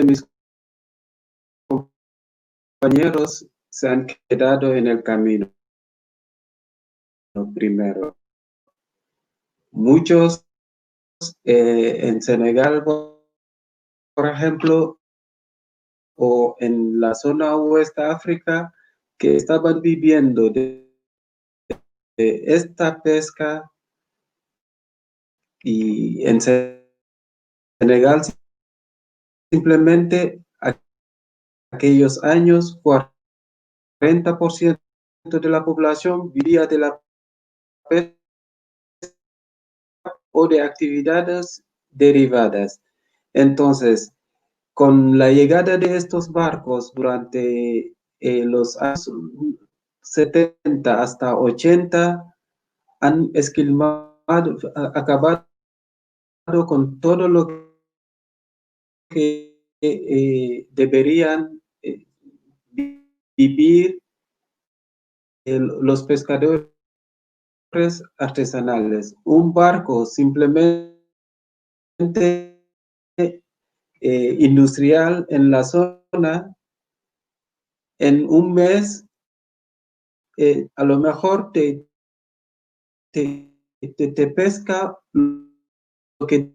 mis compañeros se han quedado en el camino primero. Muchos en Senegal, por ejemplo, o en la zona oeste de África, que estaban viviendo de esta pesca, y en Senegal simplemente aquellos años 40% de la población vivía de la pesca o de actividades derivadas. Entonces, con la llegada de estos barcos durante los años 70 hasta 80, han esquilmado, acabado con todo lo que deberían vivir los pescadores artesanales. Un barco simplemente industrial en la zona, en un mes, a lo mejor te pesca lo que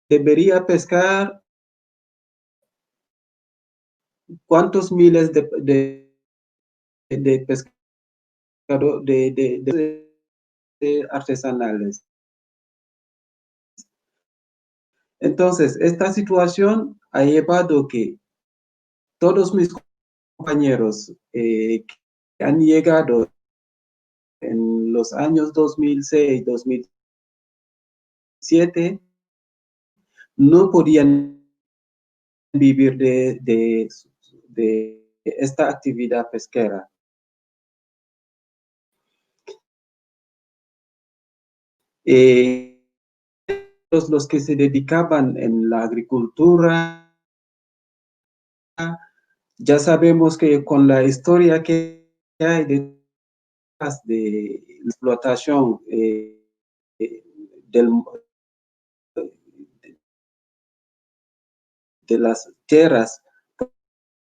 debería pescar cuántos miles de pescadores artesanales. Entonces, esta situación ha llevado que todos mis compañeros que han llegado en los años 2006, 2007, no podían vivir de esta actividad pesquera. Los que se dedicaban en la agricultura, ya sabemos que con la historia que hay detrás de la explotación de las tierras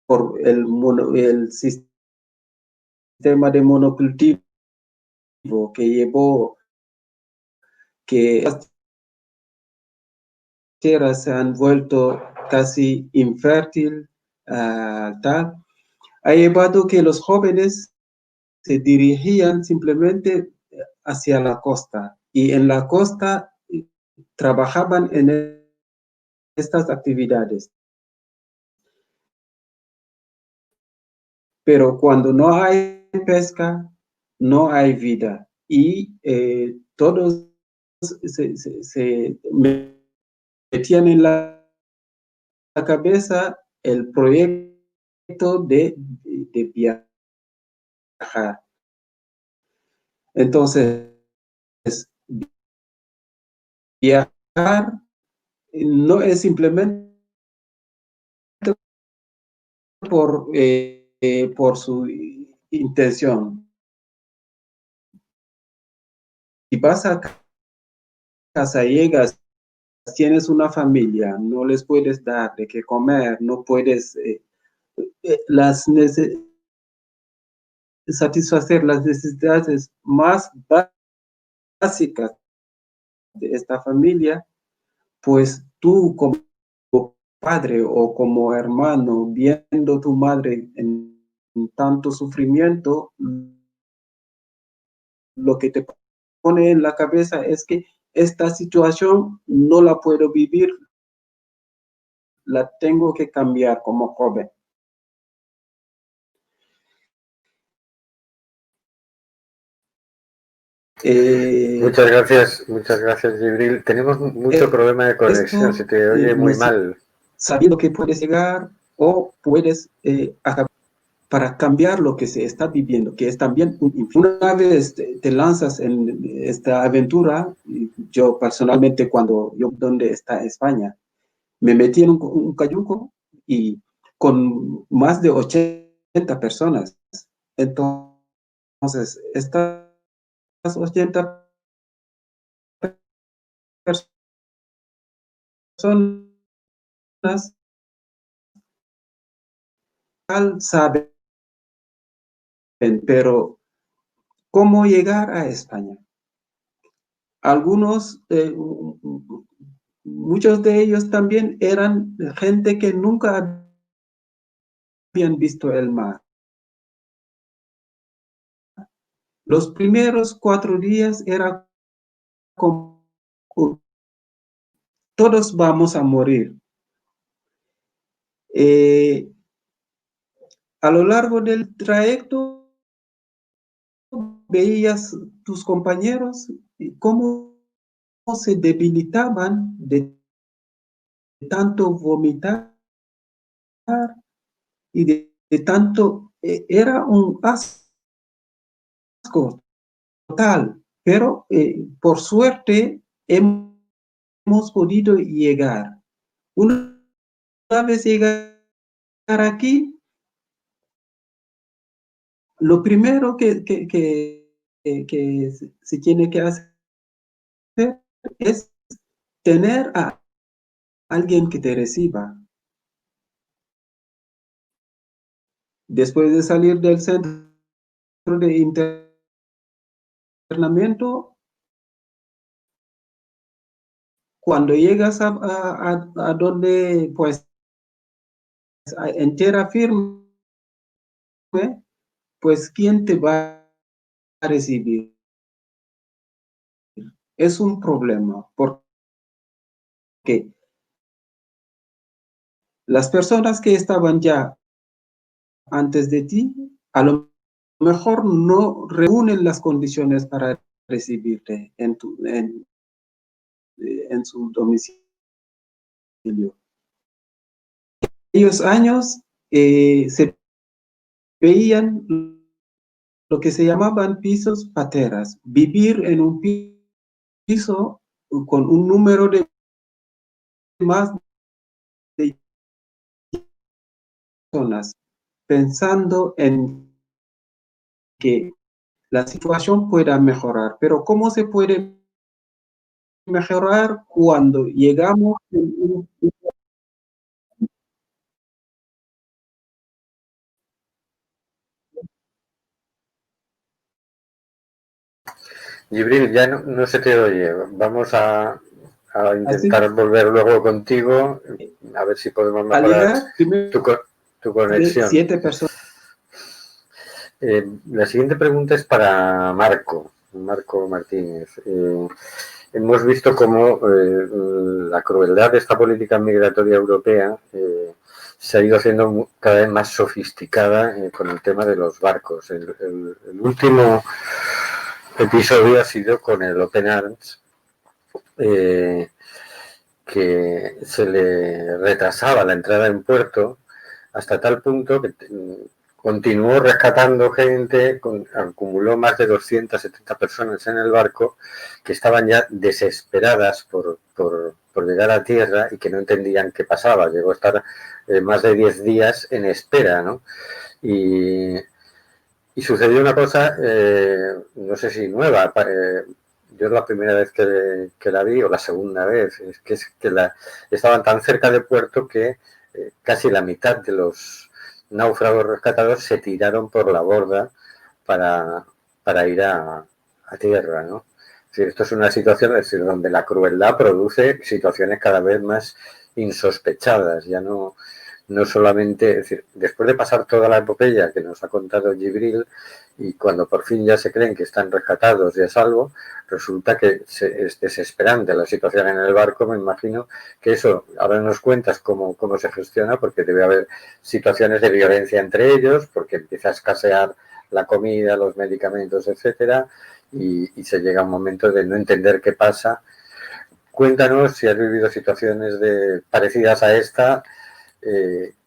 por el sistema de monocultivo que llevó que las tierras se han vuelto casi infértil, tal, ha llevado que los jóvenes se dirigían simplemente hacia la costa y en la costa trabajaban en estas actividades. Pero cuando no hay pesca, no hay vida y todos se metían en la cabeza el proyecto de viajar. Entonces, viajar no es simplemente por su intención. Si vas a casa, llegas, tienes una familia, no les puedes dar de qué comer, no puedes satisfacer las necesidades más básicas de esta familia, pues tú como padre o como hermano, viendo tu madre en tanto sufrimiento, lo que te pone en la cabeza es que esta situación no la puedo vivir, la tengo que cambiar como joven. Muchas gracias, Jibril. Tenemos mucho problema de conexión, se te oye muy mal. Sabiendo que puedes llegar o puedes para cambiar lo que se está viviendo, que es también una vez te lanzas en esta aventura. Yo personalmente, donde está España, me metí en un cayuco y con más de 80 personas. Entonces, estas 80 personas saben, pero ¿cómo llegar a España? Algunos, muchos de ellos también eran gente que nunca habían visto el mar. Los primeros 4 días era como todos vamos a morir. A lo largo del trayecto veías tus compañeros cómo se debilitaban de tanto vomitar y de tanto, era un asco total, pero por suerte hemos podido llegar. Una vez llegar aquí, lo primero que se tiene que hacer es tener a alguien que te reciba. Después de salir del centro de internamiento, cuando llegas a donde, pues, en tierra firme, pues, ¿quién te va a recibir? Es un problema, porque las personas que estaban ya antes de ti, a lo mejor no reúnen las condiciones para recibirte en su domicilio. Aquellos años se veían lo que se llamaban pisos pateras, vivir en un piso con un número de más de personas, pensando en que la situación pueda mejorar. Pero ¿cómo se puede mejorar cuando llegamos en Gibril, ya no se te oye. Vamos a así, intentar volver luego contigo, a ver si podemos al mejorar llegar, primero tu de conexión. 7 personas. La siguiente pregunta es para Marco Martínez. Hemos visto cómo la crueldad de esta política migratoria europea se ha ido haciendo cada vez más sofisticada con el tema de los barcos. El último episodio ha sido con el Open Arms, que se le retrasaba la entrada en puerto hasta tal punto que continuó rescatando gente, acumuló más de 270 personas en el barco que estaban ya desesperadas por llegar a tierra y que no entendían qué pasaba. Llegó a estar más de 10 días en espera, ¿no? Y sucedió una cosa, no sé si nueva, yo es la primera vez que la vi, o la segunda vez, es que estaban tan cerca de puerto que casi la mitad de los náufragos rescatados se tiraron por la borda para ir a tierra, ¿no? Es decir, esto es una situación, es decir, donde la crueldad produce situaciones cada vez más insospechadas, ya no solamente, es decir, después de pasar toda la epopeya que nos ha contado Gibril y cuando por fin ya se creen que están rescatados y a salvo, resulta que es desesperante la situación en el barco. Me imagino que eso, ahora nos cuentas cómo se gestiona, porque debe haber situaciones de violencia entre ellos, porque empieza a escasear la comida, los medicamentos, etcétera, y se llega a un momento de no entender qué pasa. Cuéntanos si has vivido situaciones parecidas a esta,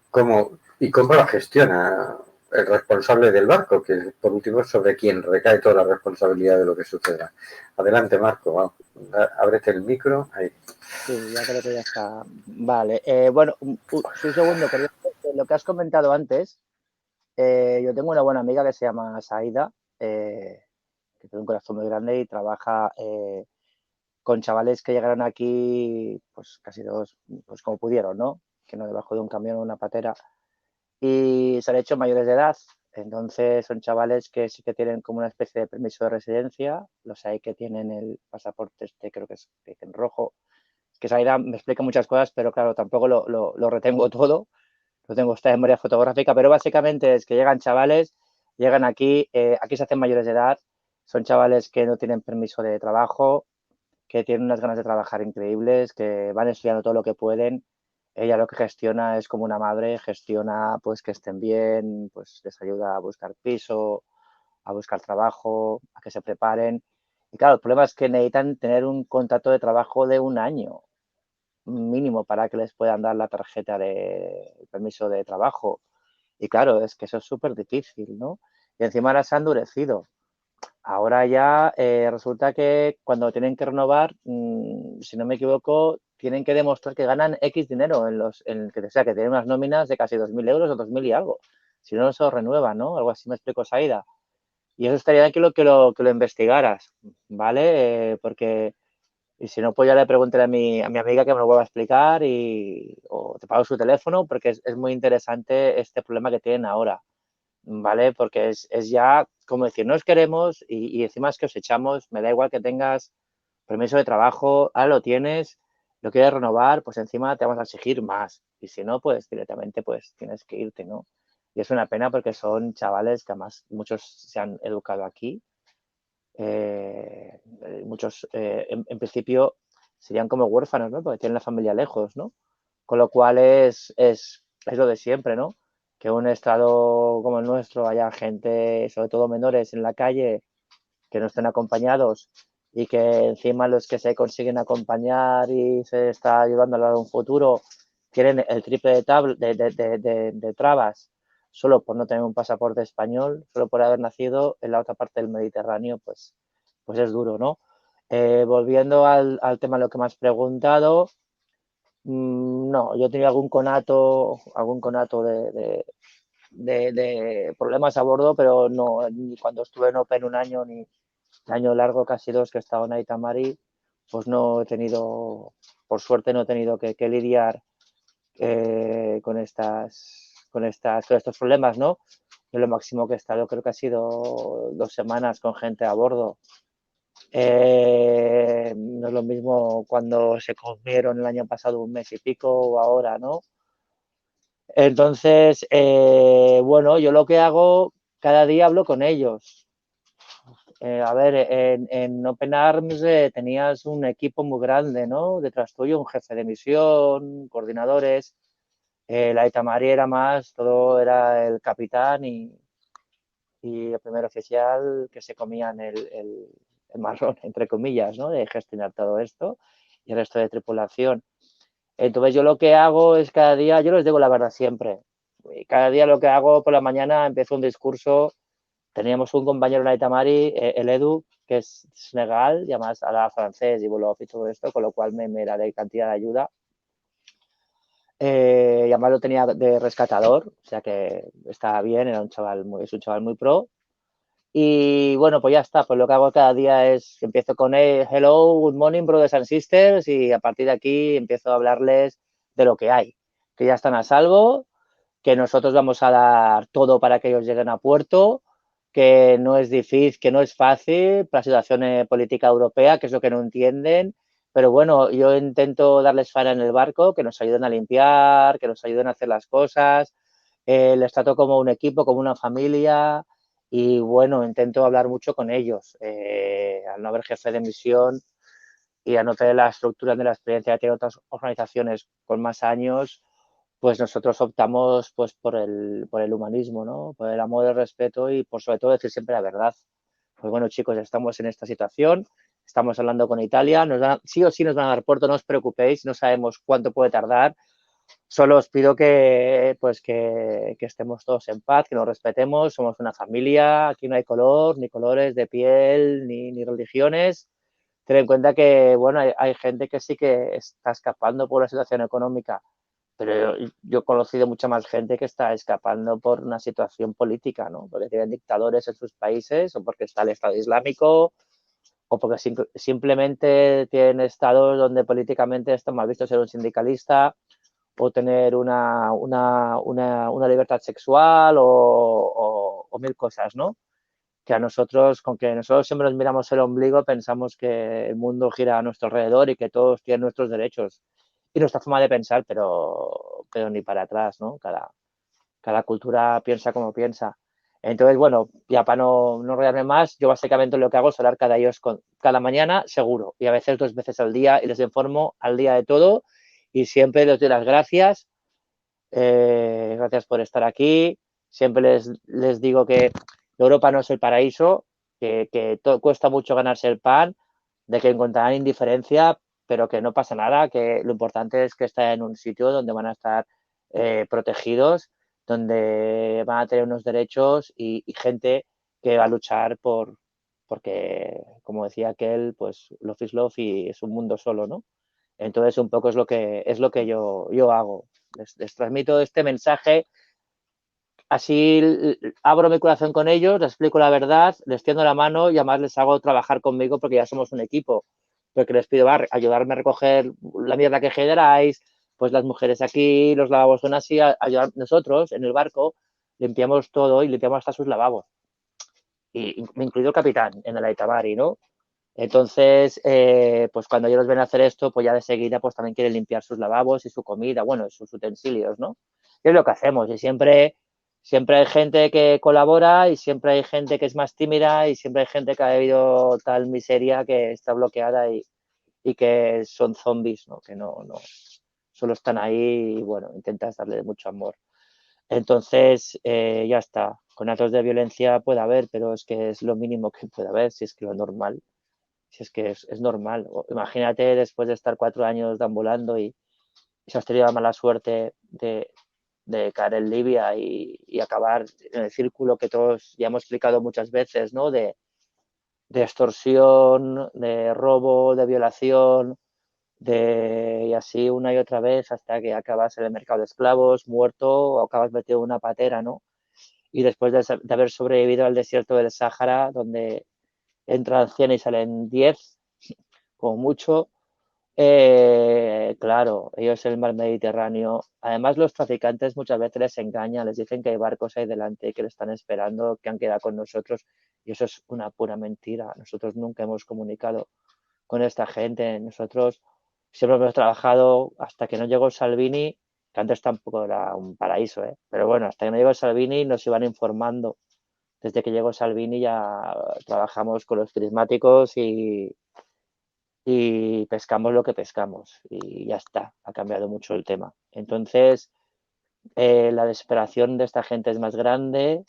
cómo la gestiona el responsable del barco, que por último es sobre quien recae toda la responsabilidad de lo que suceda. Adelante, Marco, vamos, ábrete el micro. Ahí. Sí, ya creo que ya está. Vale, bueno, un segundo, quería lo que has comentado antes. Yo tengo una buena amiga que se llama Saida, que tiene un corazón muy grande y trabaja con chavales que llegaron aquí, pues casi todos, pues como pudieron, ¿no? Que no debajo de un camión o una patera. Y se han hecho mayores de edad. Entonces son chavales que sí que tienen como una especie de permiso de residencia. Los hay que tienen el pasaporte este, creo que es en rojo. Que Saida me explica muchas cosas, pero claro, tampoco lo retengo todo. Lo tengo esta memoria fotográfica, pero básicamente es que llegan chavales, llegan aquí, aquí se hacen mayores de edad, son chavales que no tienen permiso de trabajo, que tienen unas ganas de trabajar increíbles, que van estudiando todo lo que pueden. Ella lo que gestiona es como una madre, gestiona pues que estén bien, pues les ayuda a buscar piso, a buscar trabajo, a que se preparen. Y claro, el problema es que necesitan tener un contrato de trabajo de un año. mínimo para que les puedan dar la tarjeta de permiso de trabajo. Y claro, es que eso es súper difícil, ¿no? Y encima ahora se ha endurecido. Ahora ya resulta que cuando tienen que renovar, si no me equivoco, tienen que demostrar que ganan X dinero o sea, que tienen unas nóminas de casi 2.000 euros o 2.000 y algo. Si no, no se lo renuevan, ¿no? Algo así me explico, Saida. Y eso estaría bien que lo investigaras, ¿vale? Porque y si no, pues ya le preguntaré a mi amiga que me lo vuelva a explicar o te pago su teléfono porque es muy interesante este problema que tienen ahora, ¿vale? Porque es ya como decir, no os queremos y encima es que os echamos, me da igual que tengas permiso de trabajo, ahora lo tienes, lo quieres renovar, pues encima te vamos a exigir más. Y si no, pues directamente pues tienes que irte, ¿no? Y es una pena porque son chavales que además muchos se han educado aquí. Muchos en principio serían como huérfanos, ¿no? Porque tienen la familia lejos, ¿no? Con lo cual es lo de siempre, ¿no? Que un estado como el nuestro haya gente, sobre todo menores, en la calle que no estén acompañados y que encima los que se consiguen acompañar y se está ayudando a un futuro tienen el triple de trabas solo por no tener un pasaporte español, solo por haber nacido en la otra parte del Mediterráneo, pues es duro, ¿no? Volviendo al tema de lo que me has preguntado, no, yo he tenido algún conato de problemas a bordo, pero no, ni cuando estuve en Open un año, ni el año largo, casi 2 que he estado en Aita Mari, pues no he tenido, por suerte no he tenido que lidiar con estos problemas, ¿no? Yo lo máximo que he estado creo que ha sido 2 semanas con gente a bordo. No es lo mismo cuando se comieron el año pasado 1 mes y pico o ahora, ¿no? Entonces, bueno, yo lo que hago, cada día hablo con ellos. A ver, en Open Arms tenías un equipo muy grande, ¿no? Detrás tuyo, un jefe de misión, coordinadores. La Itamari era más, todo era el capitán y el primer oficial que se comían el marrón, entre comillas, ¿no? De gestionar todo esto y el resto de tripulación. Entonces yo lo que hago es cada día, yo les digo la verdad siempre. Y cada día lo que hago por la mañana empiezo un discurso. Teníamos un compañero en la Itamari, el Edu, que es senegal y además habla francés y Wolof y todo esto, con lo cual me da de cantidad de ayuda. Y además lo tenía de rescatador, o sea que estaba bien, era es un chaval muy pro. Y bueno, pues ya está, pues lo que hago cada día es, empiezo con hello, good morning, brothers and sisters, y a partir de aquí empiezo a hablarles de lo que hay, que ya están a salvo, que nosotros vamos a dar todo para que ellos lleguen a puerto, que no es difícil, que no es fácil para la situación política europea, que es lo que no entienden, pero bueno, yo intento darles faena en el barco, que nos ayuden a limpiar, que nos ayuden a hacer las cosas, les trato como un equipo, como una familia y bueno, intento hablar mucho con ellos. Al no haber jefe de misión y al no tener la estructura de la experiencia que tienen otras organizaciones con más años, pues nosotros optamos pues por el humanismo, ¿no? Por el amor, el respeto y por sobre todo decir siempre la verdad. Pues bueno, chicos, estamos en esta situación, estamos hablando con Italia, sí o sí nos van a dar puerto, no os preocupéis, no sabemos cuánto puede tardar, solo os pido pues que estemos todos en paz, que nos respetemos, somos una familia, aquí no hay color, ni colores de piel, ni religiones. Ten en cuenta que, bueno, hay gente que sí que está escapando por la situación económica, pero yo he conocido mucha más gente que está escapando por una situación política, ¿no? Porque tienen dictadores en sus países o porque está el Estado Islámico o porque simplemente tienen estados donde políticamente está mal visto ser un sindicalista o tener una libertad sexual o mil cosas, ¿no? Que a nosotros, con que nosotros siempre nos miramos el ombligo, pensamos que el mundo gira a nuestro alrededor y que todos tienen nuestros derechos y nuestra forma de pensar, pero ni para atrás, ¿no? Cada cultura piensa como piensa. Entonces, bueno, ya para no enrollarme más, yo básicamente lo que hago es hablar cada mañana, seguro, y a veces 2 veces al día, y les informo al día de todo, y siempre les doy las gracias. Gracias por estar aquí. Siempre les digo que Europa no es el paraíso, que cuesta mucho ganarse el pan, de que encontrarán indiferencia, pero que no pasa nada, que lo importante es que estén en un sitio donde van a estar protegidos, donde van a tener unos derechos y gente que va a luchar porque, como decía aquel, pues love is love y es un mundo solo, ¿no? Entonces, un poco es lo que yo hago. Les transmito este mensaje, así abro mi corazón con ellos, les explico la verdad, les tiendo la mano y además les hago trabajar conmigo porque ya somos un equipo. Porque les pido ayudarme a recoger la mierda que generáis, pues las mujeres aquí, los lavabos son así, ayudar nosotros en el barco, limpiamos todo y limpiamos hasta sus lavabos. Y incluido el capitán en el Aitamari, ¿no? Entonces, pues cuando ellos ven a hacer esto, pues ya de seguida pues también quieren limpiar sus lavabos y su comida, bueno, sus utensilios, ¿no? Y es lo que hacemos y siempre hay gente que colabora y siempre hay gente que es más tímida y siempre hay gente que ha vivido tal miseria que está bloqueada y que son zombies, ¿no? Que no solo están ahí y, bueno, intentas darle mucho amor. Entonces, ya está. Con actos de violencia puede haber, pero es que es lo mínimo que puede haber, si es que lo normal. Si es que es normal. Imagínate después de estar 4 años deambulando y si has tenido la mala suerte de caer en Libia y acabar en el círculo que todos ya hemos explicado muchas veces, ¿no? De extorsión, de robo, de violación, y así una y otra vez hasta que acabas en el mercado de esclavos, muerto o acabas metido en una patera, ¿no? Y después de haber sobrevivido al desierto del Sáhara, donde entran 100 y salen 10, como mucho, claro, ellos en el mar Mediterráneo. Además, los traficantes muchas veces les engañan, les dicen que hay barcos ahí delante que le están esperando, que han quedado con nosotros, y eso es una pura mentira. Nosotros nunca hemos comunicado con esta gente. Nosotros siempre hemos trabajado hasta que no llegó Salvini, que antes tampoco era un paraíso, pero bueno, hasta que no llegó Salvini nos iban informando. Desde que llegó Salvini ya trabajamos con los prismáticos y pescamos lo que pescamos y ya está, ha cambiado mucho el tema. Entonces, la desesperación de esta gente es más grande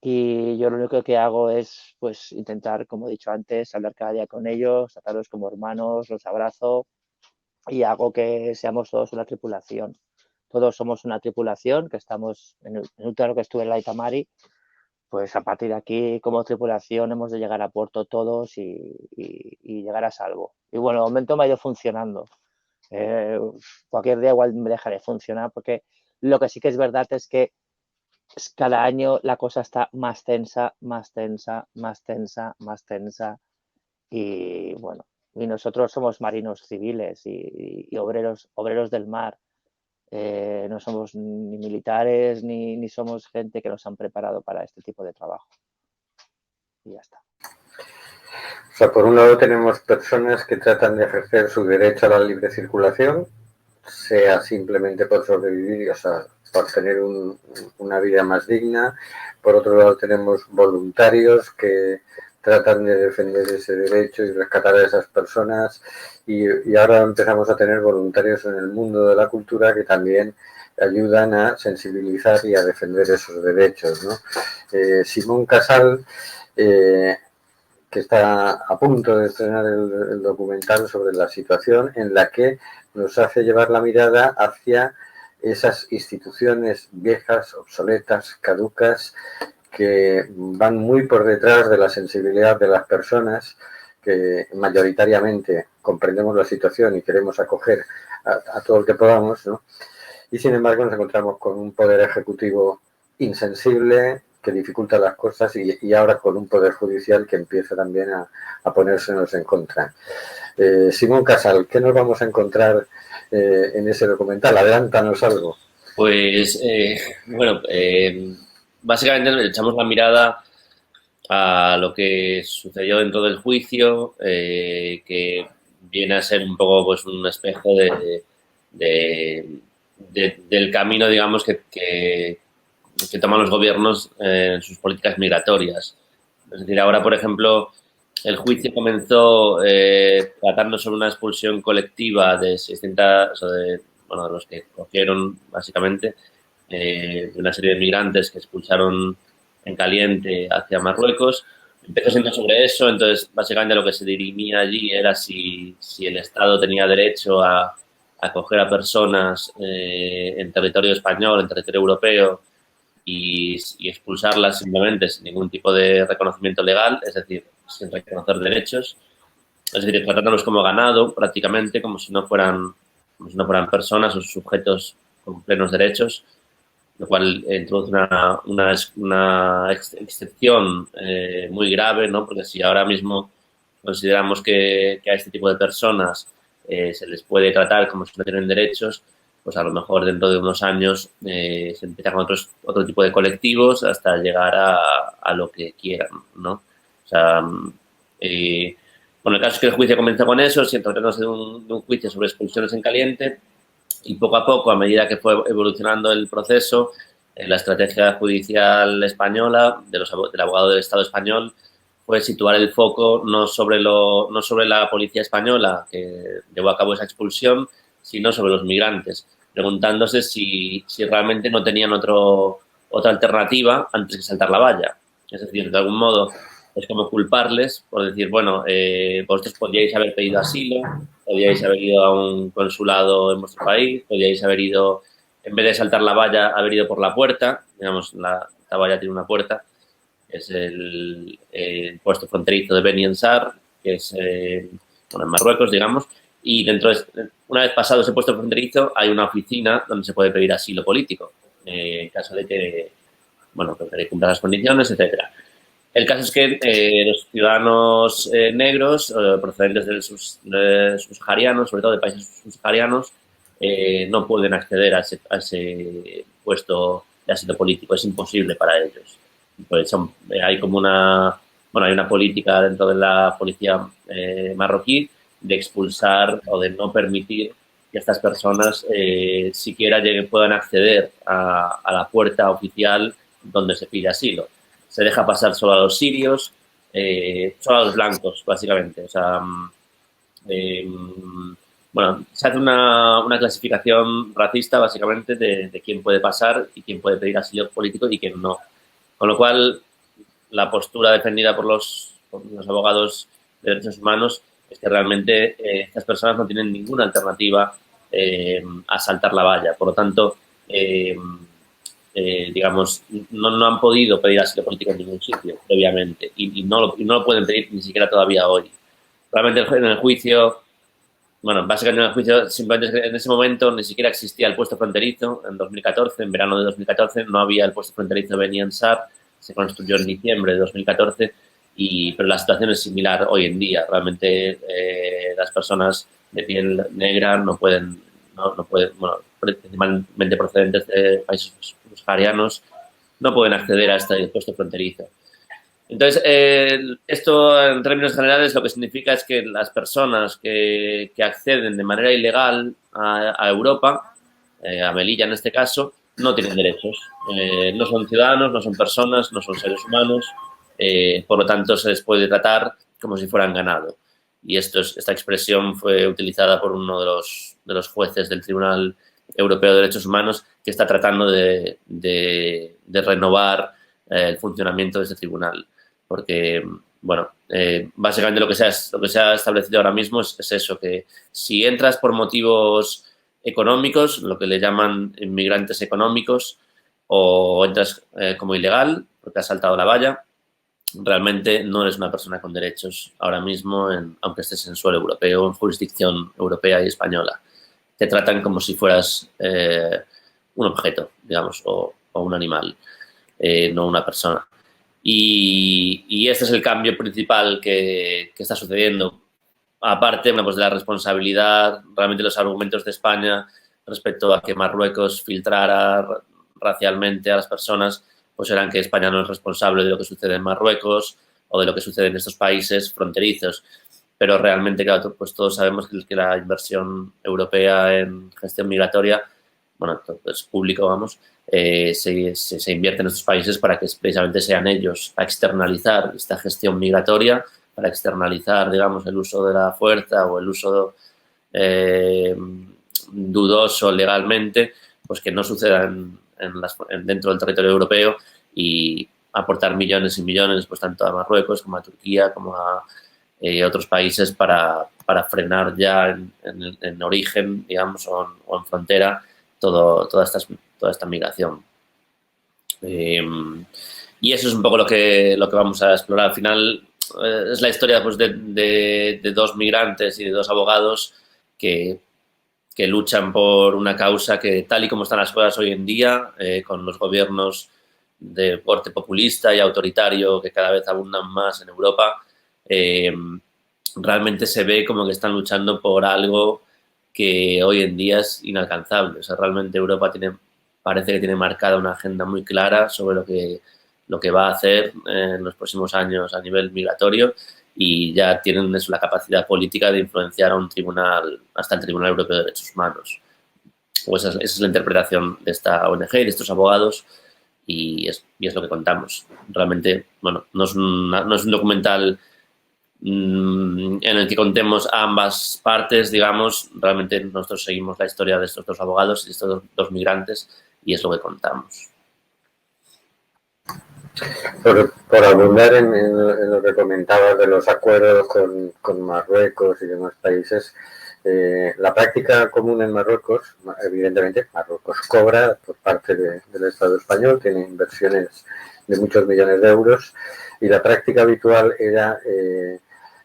y yo lo único que hago es pues intentar, como he dicho antes, hablar cada día con ellos, tratarlos como hermanos, los abrazo y hago que seamos todos una tripulación. Todos somos una tripulación que estamos en el último que estuve en la Itamari, pues a partir de aquí como tripulación hemos de llegar a puerto todos y llegar a salvo. Y bueno, de momento me ha ido funcionando. Cualquier día igual me dejaré funcionar porque lo que sí que es verdad es que cada año la cosa está más tensa, más tensa, más tensa, más tensa y bueno, y nosotros somos marinos civiles y obreros del mar. No somos ni militares ni somos gente que nos han preparado para este tipo de trabajo. Y ya está. O sea, por un lado tenemos personas que tratan de ejercer su derecho a la libre circulación, sea simplemente por sobrevivir, o sea, por tener una vida más digna. Por otro lado tenemos voluntarios que tratan de defender ese derecho y rescatar a esas personas y ahora empezamos a tener voluntarios en el mundo de la cultura que también ayudan a sensibilizar y a defender esos derechos, ¿no? Simón Casal, que está a punto de estrenar el documental sobre la situación en la que nos hace llevar la mirada hacia esas instituciones viejas, obsoletas, caducas, que van muy por detrás de la sensibilidad de las personas que mayoritariamente comprendemos la situación y queremos acoger a todo el que podamos, ¿no? Y sin embargo nos encontramos con un poder ejecutivo insensible que dificulta las cosas y ahora con un poder judicial que empieza también a ponérsenos en contra. Simón Casal, ¿qué nos vamos a encontrar en ese documental? Adelántanos algo. Pues, bueno, básicamente echamos la mirada a lo que sucedió dentro del juicio, que viene a ser un poco pues un espejo del camino, digamos, que toman los gobiernos en sus políticas migratorias. Es decir, ahora, por ejemplo, el juicio comenzó tratando sobre una expulsión colectiva de 600, o sea, de los que cogieron, básicamente, una serie de migrantes que expulsaron en caliente hacia Marruecos. empezó siendo sobre eso, entonces básicamente lo que se dirimía allí era si el Estado tenía derecho a acoger a personas en territorio español, en territorio europeo, y expulsarlas simplemente sin ningún tipo de reconocimiento legal, es decir, sin reconocer derechos, es decir, tratándolos como ganado prácticamente, como si no fueran personas o sujetos con plenos derechos, lo cual introduce una excepción muy grave, ¿no? Porque si ahora mismo consideramos que a este tipo de personas se les puede tratar como si no tienen derechos, pues a lo mejor dentro de unos años se empieza con otro tipo de colectivos hasta llegar a lo que quieran, ¿no? O sea, bueno, el caso es que el juicio comenzó con eso, tratándose de un juicio sobre expulsiones en caliente, y poco a poco, a medida que fue evolucionando el proceso, la estrategia judicial española, del abogado del Estado español, fue situar el foco no sobre la policía española que llevó a cabo esa expulsión, sino sobre los migrantes, preguntándose si realmente no tenían otra alternativa antes que saltar la valla. Es decir, de algún modo es como culparles por decir, bueno, vosotros podríais haber pedido asilo, podíais haber ido a un consulado en vuestro país, podíais haber ido, en vez de saltar la valla, haber ido por la puerta. Digamos, la valla tiene una puerta, es el puesto fronterizo de Beni Ansar, que es en Marruecos, digamos, y una vez pasado ese puesto fronterizo, hay una oficina donde se puede pedir asilo político, en caso de que, bueno, que cumpla las condiciones, etcétera. El caso es que los ciudadanos negros procedentes de subsaharianos, sobre todo de países subsaharianos, no pueden acceder a ese puesto de asilo político. Es imposible para ellos. Pues hay como hay una política dentro de la policía marroquí de expulsar o de no permitir que estas personas siquiera puedan acceder a la puerta oficial donde se pide asilo. Se deja pasar solo a los sirios, solo a los blancos, básicamente. O sea, bueno, se hace una clasificación racista, básicamente, de quién puede pasar y quién puede pedir asilo político y quién no. Con lo cual, la postura defendida por los abogados de derechos humanos es que realmente estas personas no tienen ninguna alternativa a saltar la valla. Por lo tanto, digamos, no han podido pedir asilo político en ningún sitio previamente y no lo pueden pedir ni siquiera todavía hoy. Realmente en el juicio, bueno, básicamente en el juicio, simplemente en ese momento ni siquiera existía el puesto fronterizo. En 2014, en verano de 2014, no había el puesto fronterizo de Beni Ansar, se construyó en diciembre de 2014, pero la situación es similar hoy en día. Realmente las personas de piel negra no pueden, bueno, principalmente procedentes de países subsaharianos, no pueden acceder a este puesto fronterizo. Entonces, esto en términos generales lo que significa es que las personas que acceden de manera ilegal a Europa, a Melilla en este caso, no tienen derechos. No son ciudadanos, no son personas, no son seres humanos, por lo tanto se les puede tratar como si fueran ganado. Y esta expresión fue utilizada por uno de los jueces del Tribunal Europeo de Derechos Humanos, que está tratando de renovar el funcionamiento de este tribunal. Porque, bueno, básicamente lo que se ha establecido ahora mismo es eso, que si entras por motivos económicos, lo que le llaman inmigrantes económicos, o entras como ilegal, porque has saltado la valla, realmente no eres una persona con derechos ahora mismo, aunque estés en suelo europeo, en jurisdicción europea y española. Te tratan como si fueras un objeto, digamos, o un animal, no una persona. Y este es el cambio principal que está sucediendo. Aparte, bueno, pues de la responsabilidad, realmente los argumentos de España respecto a que Marruecos filtrara racialmente a las personas, pues eran que España no es responsable de lo que sucede en Marruecos o de lo que sucede en estos países fronterizos. Pero realmente, claro, pues todos sabemos que la inversión europea en gestión migratoria, bueno, es público, vamos, se invierte en estos países para que precisamente sean ellos a externalizar esta gestión migratoria, para externalizar, digamos, el uso de la fuerza o el uso dudoso legalmente, pues que no sucedan dentro del territorio europeo y aportar millones y millones, pues tanto a Marruecos como a Turquía, como a otros países para frenar ya en origen, digamos, o en frontera toda esta migración. Y eso es un poco lo que vamos a explorar. Al final es la historia pues, de dos migrantes y de dos abogados que luchan por una causa que, tal y como están las cosas hoy en día, con los gobiernos de corte populista y autoritario que cada vez abundan más en Europa, realmente se ve como que están luchando por algo que hoy en día es inalcanzable. O sea, realmente Europa parece que tiene marcada una agenda muy clara sobre lo que va a hacer en los próximos años a nivel migratorio, y ya tienen la capacidad política de influenciar a un tribunal, hasta el Tribunal Europeo de Derechos Humanos. O esa es la interpretación de esta ONG y de estos abogados, y es lo que contamos. Realmente, bueno, no es un documental en el que contemos a ambas partes, digamos. Realmente nosotros seguimos la historia de estos dos abogados y de estos dos migrantes, y es lo que contamos. Por abundar en lo que comentabas de los acuerdos con Marruecos y demás países, la práctica común en Marruecos, evidentemente Marruecos cobra por parte del Estado español, tiene inversiones de muchos millones de euros, y la práctica habitual era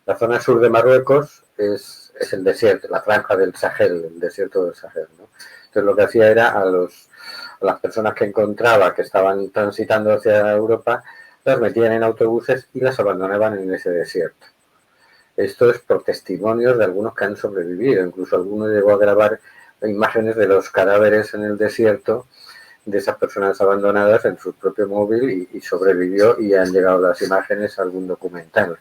la zona sur de Marruecos es el desierto, la franja del Sahel, el desierto del Sahel, ¿no? Entonces lo que hacía era a las personas que encontraba que estaban transitando hacia Europa, las metían en autobuses y las abandonaban en ese desierto. Esto es por testimonios de algunos que han sobrevivido. Incluso alguno llegó a grabar imágenes de los cadáveres en el desierto de esas personas abandonadas en su propio móvil, y sobrevivió, y han llegado las imágenes a algún documental.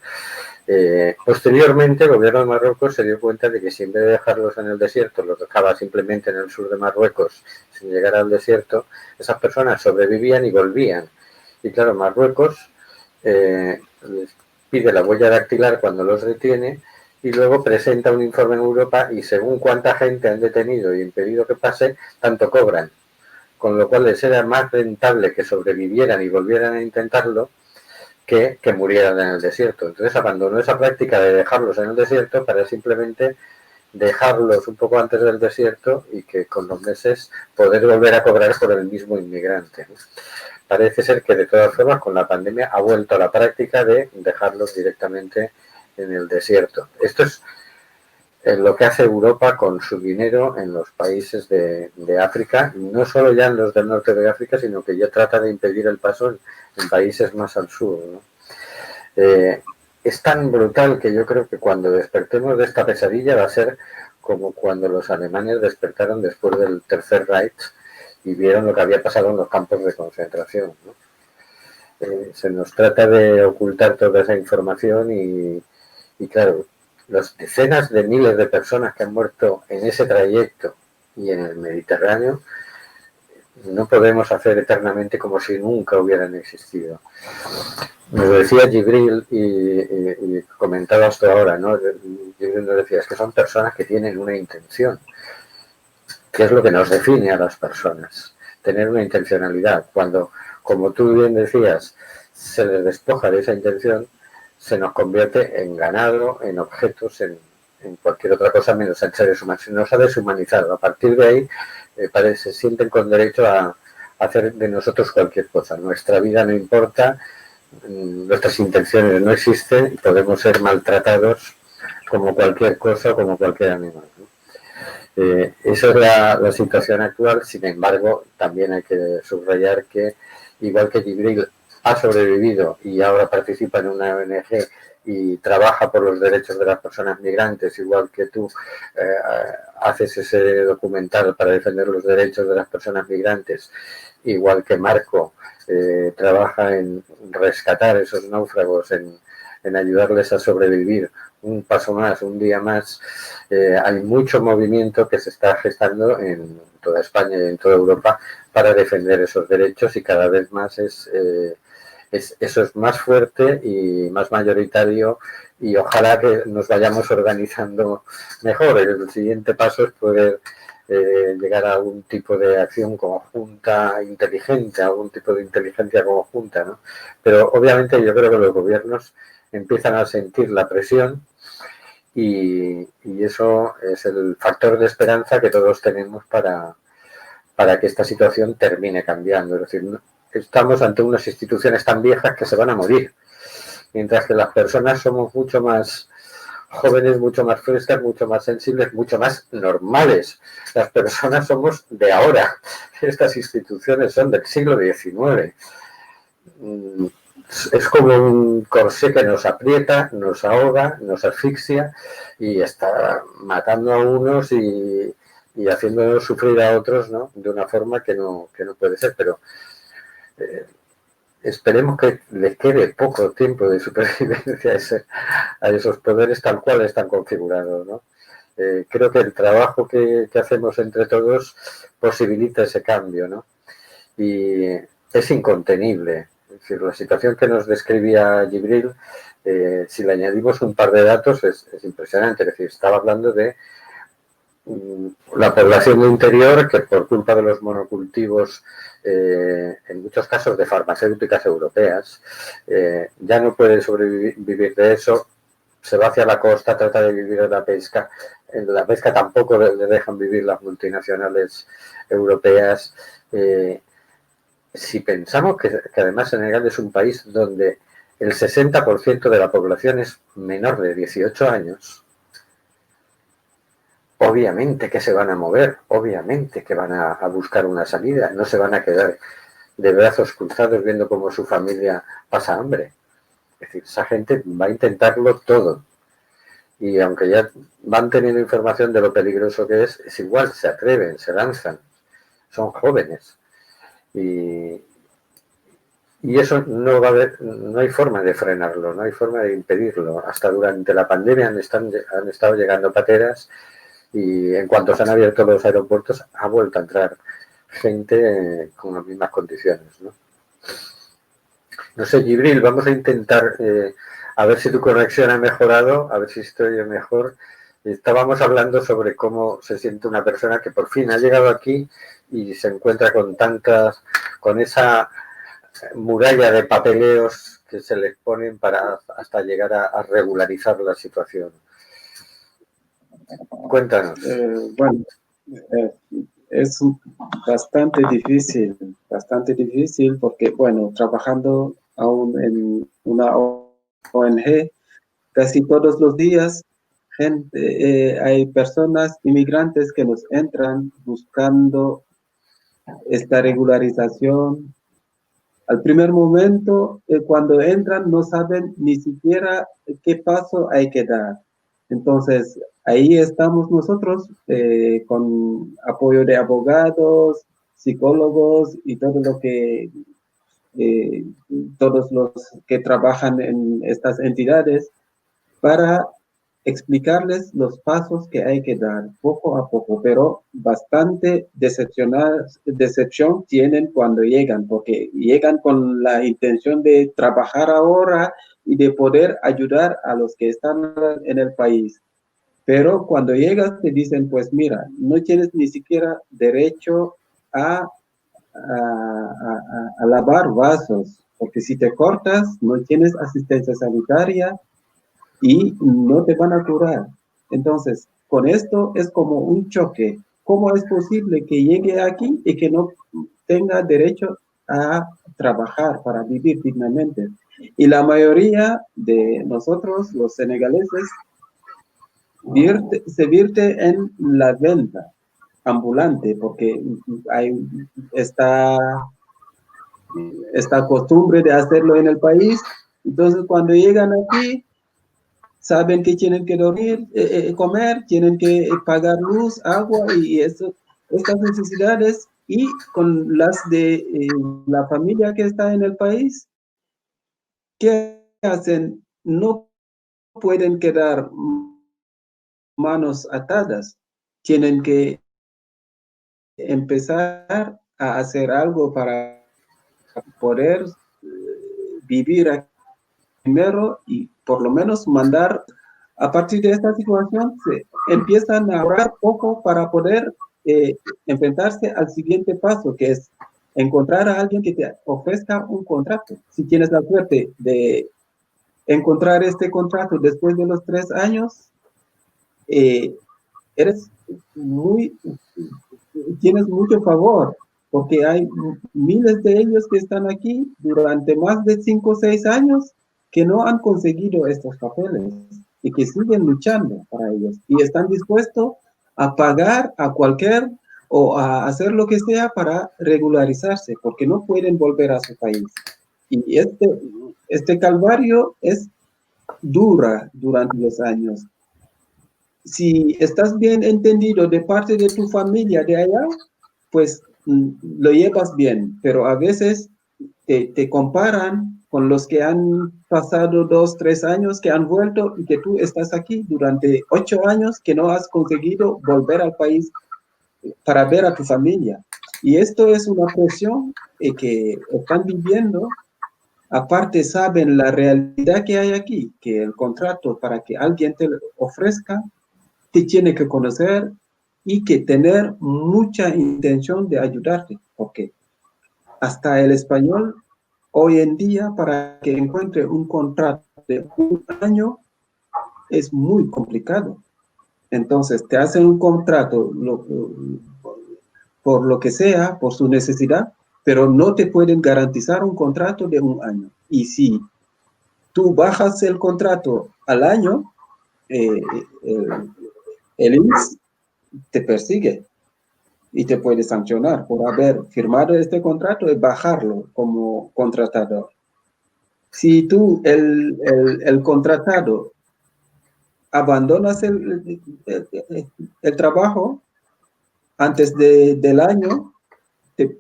Posteriormente, el gobierno de Marruecos se dio cuenta de que si en vez de dejarlos en el desierto, los dejaba simplemente en el sur de Marruecos sin llegar al desierto, esas personas sobrevivían y volvían. Y claro, Marruecos les pide la huella dactilar cuando los detiene, y luego presenta un informe en Europa, y según cuánta gente han detenido y impedido que pase, tanto cobran. Con lo cual les era más rentable que sobrevivieran y volvieran a intentarlo que murieran en el desierto. Entonces abandonó esa práctica de dejarlos en el desierto para simplemente dejarlos un poco antes del desierto, y que con los meses poder volver a cobrar por el mismo inmigrante. Parece ser que de todas formas con la pandemia ha vuelto a la práctica de dejarlos directamente en el desierto. Esto es lo que hace Europa con su dinero en los países de África, no solo ya en los del norte de África, sino que ya trata de impedir el paso en países más al sur, ¿no? Es tan brutal que yo creo que cuando despertemos de esta pesadilla va a ser como cuando los alemanes despertaron después del Tercer Reich y vieron lo que había pasado en los campos de concentración, ¿no? Se nos trata de ocultar toda esa información, y claro, las decenas de miles de personas que han muerto en ese trayecto y en el Mediterráneo, no podemos hacer eternamente como si nunca hubieran existido. Nos decía Jibril, y comentaba esto ahora, ¿no? Jibril nos decía, es que son personas que tienen una intención. ¿Qué es lo que nos define a las personas? Tener una intencionalidad. Cuando, como tú bien decías, se les despoja de esa intención, se nos convierte en ganado, en objetos, en cualquier otra cosa menos en seres humanos. Se nos ha deshumanizado. A partir de ahí se sienten con derecho a hacer de nosotros cualquier cosa. Nuestra vida no importa, nuestras intenciones no existen, y podemos ser maltratados como cualquier cosa, como cualquier animal, ¿no? Esa es la situación actual. Sin embargo, también hay que subrayar que, igual que Jibril ha sobrevivido y ahora participa en una ONG y trabaja por los derechos de las personas migrantes, igual que tú haces ese documental para defender los derechos de las personas migrantes, igual que Marco trabaja en rescatar esos náufragos, en ayudarles a sobrevivir un paso más, un día más. Hay mucho movimiento que se está gestando en toda España y en toda Europa para defender esos derechos, y cada vez más eso es más fuerte y más mayoritario, y ojalá que nos vayamos organizando mejor. El siguiente paso es poder llegar a algún tipo de acción conjunta inteligente, a algún tipo de inteligencia conjunta, ¿no? Pero obviamente yo creo que los gobiernos empiezan a sentir la presión y eso es el factor de esperanza que todos tenemos para que esta situación termine cambiando. Es decir, estamos ante unas instituciones tan viejas que se van a morir, mientras que las personas somos mucho más jóvenes, mucho más frescas, mucho más sensibles, mucho más normales. Las personas somos de ahora. Estas instituciones son del siglo XIX. Es como un corsé que nos aprieta, nos ahoga, nos asfixia y está matando a unos y haciéndonos sufrir a otros, ¿no? De una forma que no puede ser. Pero esperemos que les quede poco tiempo de supervivencia a esos poderes tal cual están configurados, ¿no? Creo que el trabajo que hacemos entre todos posibilita ese cambio, ¿no? Y es incontenible. Es decir, la situación que nos describía Gibril, si le añadimos un par de datos, es impresionante. Es decir, estaba hablando de la población del interior que por culpa de los monocultivos, en muchos casos de farmacéuticas europeas, ya no puede sobrevivir de eso, se va hacia la costa, trata de vivir de la pesca. En la pesca tampoco le dejan vivir las multinacionales europeas. Si pensamos que además Senegal es un país donde el 60% de la población es menor de 18 años, obviamente que se van a mover, obviamente que van a buscar una salida, no se van a quedar de brazos cruzados viendo cómo su familia pasa hambre. Es decir, esa gente va a intentarlo todo. Y aunque ya van teniendo información de lo peligroso que es igual, se atreven, se lanzan, son jóvenes. Y eso no va a haber, no hay forma de frenarlo, no hay forma de impedirlo. Hasta durante la pandemia han estado llegando pateras y en cuanto se han abierto los aeropuertos ha vuelto a entrar gente con las mismas condiciones, ¿no? No sé, Gibril, vamos a intentar a ver si tu conexión ha mejorado, a ver si estoy mejor. Estábamos hablando sobre cómo se siente una persona que por fin ha llegado aquí y se encuentra con esa muralla de papeleos que se les ponen para hasta llegar a regularizar la situación. Cuéntanos. Bueno, es bastante difícil porque, bueno, trabajando aún en una ONG, casi todos los días hay personas, inmigrantes que nos entran buscando esta regularización. Al primer momento, cuando entran, no saben ni siquiera qué paso hay que dar. Entonces, ahí estamos nosotros con apoyo de abogados, psicólogos y todo lo que todos los que trabajan en estas entidades para explicarles los pasos que hay que dar poco a poco, pero bastante decepción tienen cuando llegan, porque llegan con la intención de trabajar ahora y de poder ayudar a los que están en el país. Pero cuando llegas te dicen, pues mira, no tienes ni siquiera derecho a lavar vasos, porque si te cortas no tienes asistencia sanitaria y no te van a curar. Entonces, con esto es como un choque. ¿Cómo es posible que llegue aquí y que no tenga derecho a trabajar para vivir dignamente? Y la mayoría de nosotros, los senegaleses, se vierte en la venta ambulante, porque hay esta costumbre de hacerlo en el país. Entonces, cuando llegan aquí, saben que tienen que dormir, comer, tienen que pagar luz, agua y estas necesidades, y con las de la familia que está en el país, ¿qué hacen? No pueden quedar manos atadas, tienen que empezar a hacer algo para poder vivir aquí primero y por lo menos mandar. A partir de esta situación se empiezan a ahorrar poco para poder enfrentarse al siguiente paso, que es encontrar a alguien que te ofrezca un contrato. Si tienes la suerte de encontrar este contrato después de los 3 años, tienes mucho favor, porque hay miles de ellos que están aquí durante más de 5 o 6 años que no han conseguido estos papeles y que siguen luchando para ellos y están dispuestos a pagar a cualquier o a hacer lo que sea para regularizarse, porque no pueden volver a su país. Y este calvario es dura durante los años. Si estás bien entendido de parte de tu familia de allá, pues lo llevas bien, pero a veces te comparan con los que han pasado 2, 3 años, que han vuelto y que tú estás aquí durante 8 años que no has conseguido volver al país para ver a tu familia. Y esto es una presión que están viviendo. Aparte saben la realidad que hay aquí, que el contrato para que alguien te ofrezca, te tiene que conocer y que tener mucha intención de ayudarte, porque hasta el español hoy en día para que encuentre un contrato de 1 año es muy complicado. Entonces te hacen un contrato por lo que sea, por su necesidad, pero no te pueden garantizar un contrato de 1 año. Y si tú bajas el contrato al año, el INS te persigue y te puede sancionar por haber firmado este contrato y bajarlo como contratador. Si tú, el contratado, abandonas el trabajo antes del año,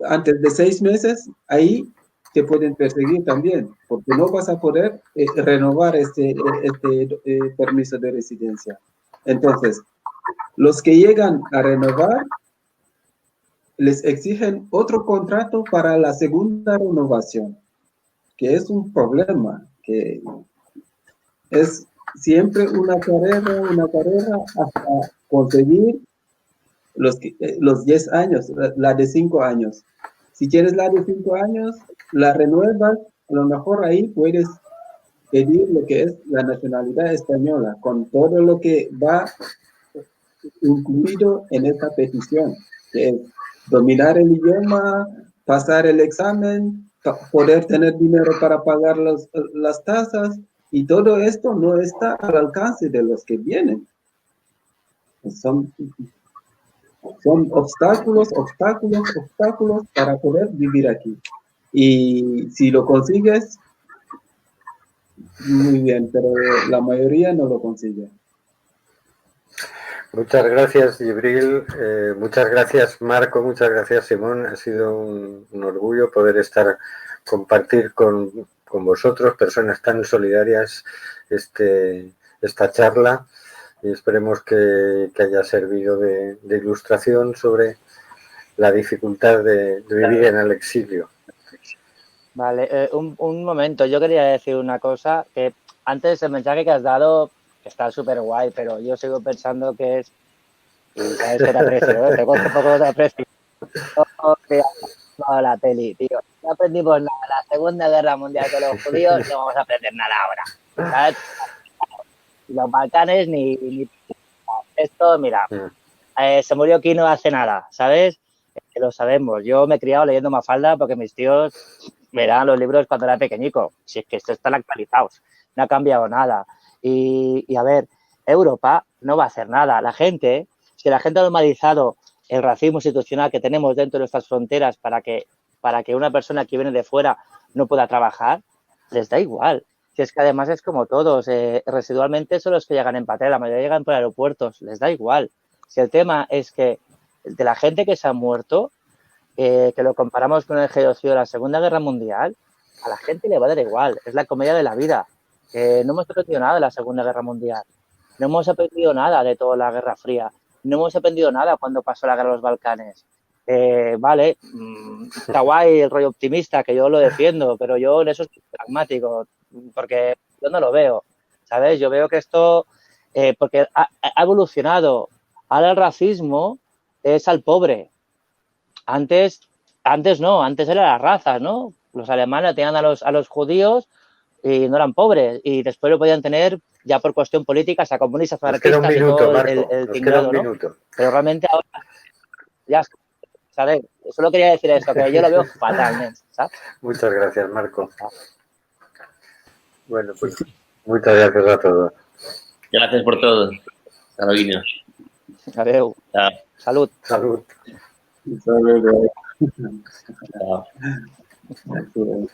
antes de 6 meses, ahí te pueden perseguir también, porque no vas a poder renovar este permiso de residencia. Entonces, los que llegan a renovar, les exigen otro contrato para la segunda renovación, que es un problema, que es siempre una carrera hasta conseguir los 10 años, la de 5 años. Si tienes la de 5 años, la renuevas, a lo mejor ahí puedes pedir lo que es la nacionalidad española, con todo lo que va incluido en esta petición, que es dominar el idioma, pasar el examen, poder tener dinero para pagar las tasas, y todo esto no está al alcance de los que vienen. Son obstáculos para poder vivir aquí. Y si lo consigues, muy bien, pero la mayoría no lo consigue. Muchas gracias, Gibril. Muchas gracias, Marco. Muchas gracias, Simón. Ha sido un orgullo poder compartir con vosotros, personas tan solidarias, esta charla. Y esperemos que haya servido de ilustración sobre la dificultad de vivir en el exilio. Vale, un momento. Yo quería decir una cosa, que antes el mensaje que has dado está súper guay, pero yo sigo pensando que es... Y sabes que te aprecio, ¿eh? Te coge un poco de aprecio. No, la peli, tío. No aprendimos nada en la Segunda Guerra Mundial con los judíos, no vamos a aprender nada ahora. ¿Sabes? Los Balcanes ni esto, mira, se murió Kino hace nada, ¿sabes? Lo sabemos. Yo me he criado leyendo Mafalda porque mis tíos me daban los libros cuando era pequeñico. Si es que esto están actualizados, no ha cambiado nada. Y a ver, Europa no va a hacer nada. Si la gente ha normalizado el racismo institucional que tenemos dentro de nuestras fronteras para que una persona que viene de fuera no pueda trabajar, les da igual. Si es que además es como todos, residualmente son los que llegan en patera, la mayoría llegan por aeropuertos, les da igual. Si el tema es que de la gente que se ha muerto, que lo comparamos con el genocidio de la Segunda Guerra Mundial, a la gente le va a dar igual, es la comedia de la vida. No hemos aprendido nada de la Segunda Guerra Mundial, no hemos aprendido nada de toda la Guerra Fría, no hemos aprendido nada cuando pasó la guerra de los Balcanes. Vale, está guay el rollo optimista, que yo lo defiendo, pero yo en eso soy pragmático, porque yo no lo veo, ¿sabes? Yo veo que esto, porque ha evolucionado. Ahora el racismo es al pobre. Antes no, antes eran las razas, ¿no? Los alemanes tenían a los judíos y no eran pobres, y después lo podían tener ya por cuestión política, hasta comunistas, anarquistas y todo el tinglado, ¿no? Pero realmente ahora ya, ¿sabes? Solo quería decir esto, que yo lo veo fatalmente, ¿sabes? Muchas gracias, Marco. Bueno, pues muchas gracias a todos. Gracias por todo, Carolina. Adeu. Chao. Salud. Salud. Saludos. Chao. Saludos.